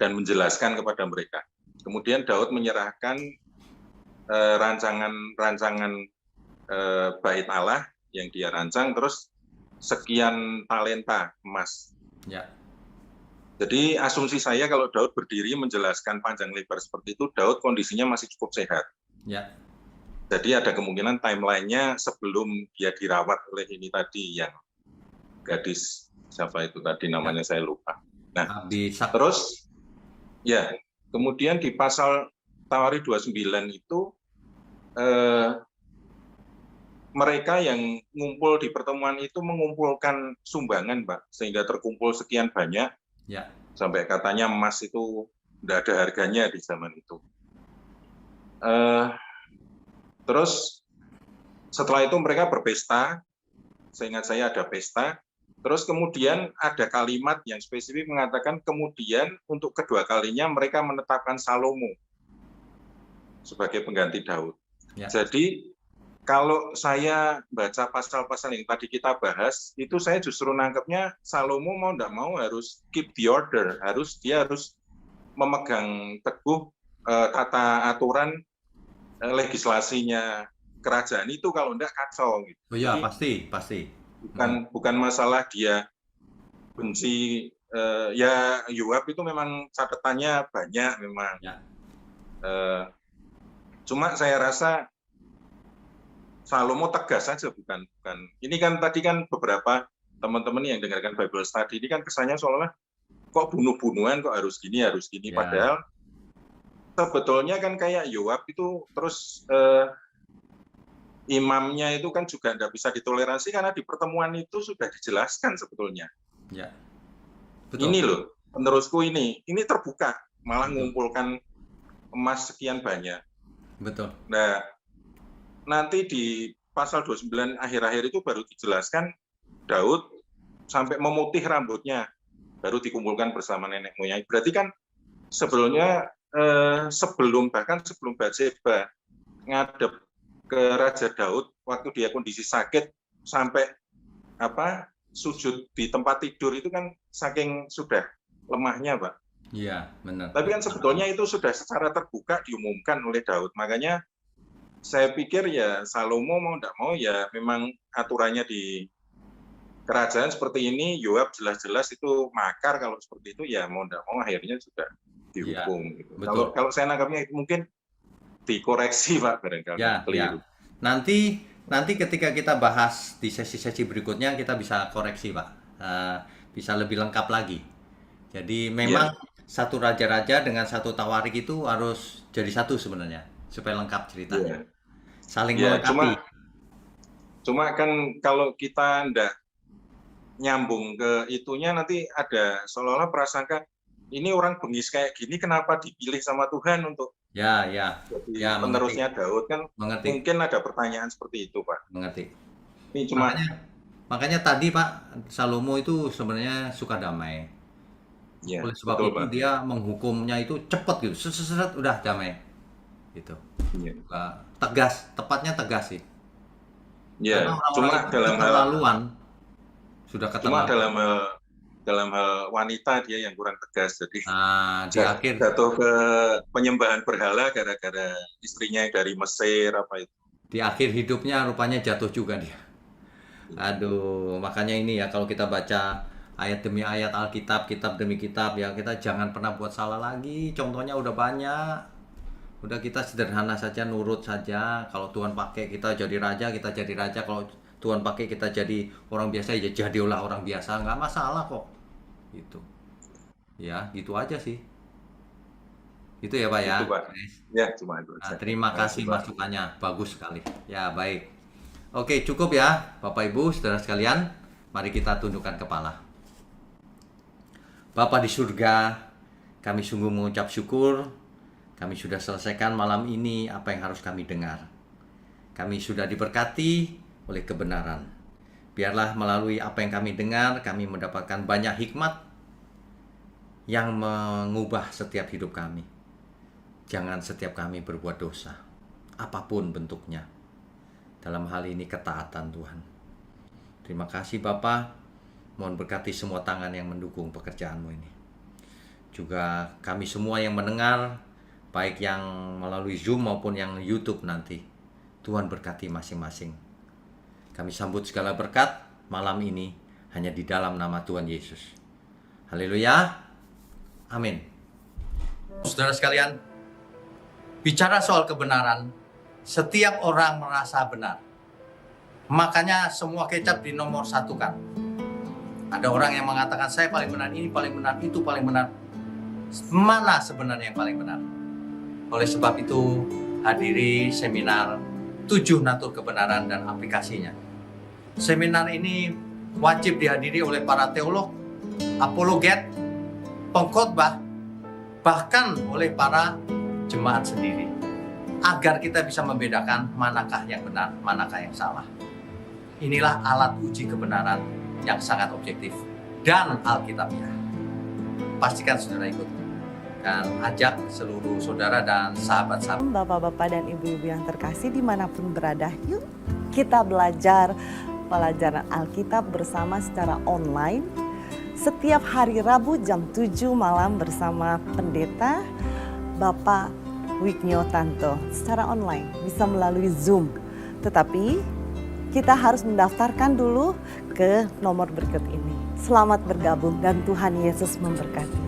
dan menjelaskan kepada mereka. Kemudian Daud menyerahkan rancangan bait Allah yang dia rancang, terus sekian talenta emas. Jadi asumsi saya kalau Daud berdiri menjelaskan panjang lebar seperti itu, Daud kondisinya masih cukup sehat. Jadi ada kemungkinan timeline-nya sebelum dia dirawat oleh ini tadi yang gadis, siapa itu tadi namanya saya lupa. Nah, terus ya, kemudian di pasal Tawarikh 29 itu mereka yang ngumpul di pertemuan itu mengumpulkan sumbangan, Pak, sehingga terkumpul sekian banyak. Sampai katanya emas itu tidak ada harganya di zaman itu. Terus setelah itu mereka berpesta, seingat saya ada pesta, Terus kemudian ada kalimat yang spesifik mengatakan kemudian untuk kedua kalinya mereka menetapkan Salomo sebagai pengganti Daud. Ya. Jadi kalau saya baca pasal-pasal yang tadi kita bahas, itu saya justru nangkepnya Salomo mau tidak mau harus keep the order, dia harus memegang teguh tata aturan legislasinya kerajaan itu, kalau tidak kacau. Gitu. Oh ya, pasti. Bukan masalah dia benci, ya Yoab itu memang catatannya banyak memang. Ya. Cuma saya rasa Salomo tegas saja, bukan. Ini kan tadi kan beberapa teman-teman yang dengarkan Bible Study ini kan kesannya seolah-olah kok bunuh-bunuhan, kok harus gini. Ya. Padahal sebetulnya kan kayak Yoab itu terus imamnya itu kan juga tidak bisa ditoleransi karena di pertemuan itu sudah dijelaskan sebetulnya. Ya. Betul. Ini loh, penerusku ini terbuka, malah mengumpulkan emas sekian banyak. Betul. Nah, nanti di pasal 29 akhir-akhir itu baru dijelaskan Daud sampai memutih rambutnya, baru dikumpulkan bersama nenek moyang. Berarti kan sebelumnya sebelum Batseba ngadep ke Raja Daud waktu dia kondisi sakit sampai sujud di tempat tidur itu kan saking sudah lemahnya, Pak. Iya, benar. Tapi kan sebetulnya itu sudah secara terbuka diumumkan oleh Daud. Makanya saya pikir ya Salomo mau tidak mau ya memang aturannya di kerajaan seperti ini. Yoab jelas-jelas itu makar kalau seperti itu, ya mau tidak mau akhirnya juga dihukum. Ya, gitu. Kalau saya nangkapnya itu mungkin dikoreksi, Pak, barangkali. Ya. Nanti ketika kita bahas di sesi-sesi berikutnya kita bisa koreksi, Pak. Bisa lebih lengkap lagi. Jadi memang satu raja-raja dengan satu tawarik itu harus jadi satu sebenarnya supaya lengkap ceritanya. Saling melengkapi. Cuma kan kalau kita ndak nyambung ke itunya nanti ada seolah-olah prasangka ini orang bengis kayak gini kenapa dipilih sama Tuhan untuk jadi penerusnya Daud kan. Mungkin ada pertanyaan seperti itu, Pak. Mengerti. Ini cuma makanya tadi Pak Salomo itu sebenarnya suka damai. Ya, oleh sebab betul, itu Pak. dia menghukumnya itu cepat gitu, set udah damai gitu. Ya. Tepatnya tegas sih. Ya, karena cuma dalam hal sudah cuma keterlaluan. dalam hal wanita dia yang kurang tegas, jadi di akhir jatuh ke penyembahan berhala gara-gara istrinya yang dari Mesir itu. Di akhir hidupnya rupanya jatuh juga dia. Aduh, makanya ini ya kalau kita baca ayat demi ayat Alkitab, kitab demi kitab ya, kita jangan pernah buat salah lagi. Contohnya udah banyak. Udah kita sederhana saja, nurut saja. Kalau Tuhan pakai kita jadi raja, kita jadi raja. Kalau Tuhan pakai kita jadi orang biasa, ya jadilah orang biasa, nggak masalah kok. Gitu. Ya, gitu aja sih. Itu ya, Pak ya. Itu, Pak. Ya, cuma itu. Terima kasih masukannya, bagus sekali. Ya, baik. Oke, cukup ya, Bapak Ibu, saudara sekalian. Mari kita tundukkan kepala. Bapa di surga, kami sungguh mengucap syukur. Kami sudah selesaikan malam ini apa yang harus kami dengar. Kami sudah diberkati oleh kebenaran. Biarlah melalui apa yang kami dengar, kami mendapatkan banyak hikmat yang mengubah setiap hidup kami. Jangan setiap kami berbuat dosa, apapun bentuknya. Dalam hal ini ketaatan Tuhan. Terima kasih Bapa. Mohon berkati semua tangan yang mendukung pekerjaanmu ini. Juga kami semua yang mendengar, baik yang melalui Zoom maupun yang YouTube nanti. Tuhan berkati masing-masing. Kami sambut segala berkat malam ini hanya di dalam nama Tuhan Yesus. Haleluya. Amin. Saudara sekalian, bicara soal kebenaran, setiap orang merasa benar. Makanya semua kecap di nomor satu kan. Ada orang yang mengatakan saya paling benar, ini paling benar, itu paling benar. Mana sebenarnya yang paling benar? Oleh sebab itu, hadiri seminar 7 natur kebenaran dan aplikasinya. Seminar ini wajib dihadiri oleh para teolog, apologet, pengkhotbah, bahkan oleh para jemaat sendiri. Agar kita bisa membedakan manakah yang benar, manakah yang salah. Inilah alat uji kebenaran yang sangat objektif dan Alkitabiah. Pastikan saudara ikut dan ajak seluruh saudara dan sahabat-sahabat. Bapak-bapak dan ibu-ibu yang terkasih dimanapun berada, yuk kita belajar pelajaran Alkitab bersama secara online setiap hari Rabu jam 7 malam bersama Pendeta Bapak Wignio Tanto secara online, bisa melalui Zoom. Tetapi kita harus mendaftarkan dulu ke nomor berikut ini. Selamat bergabung dan Tuhan Yesus memberkati.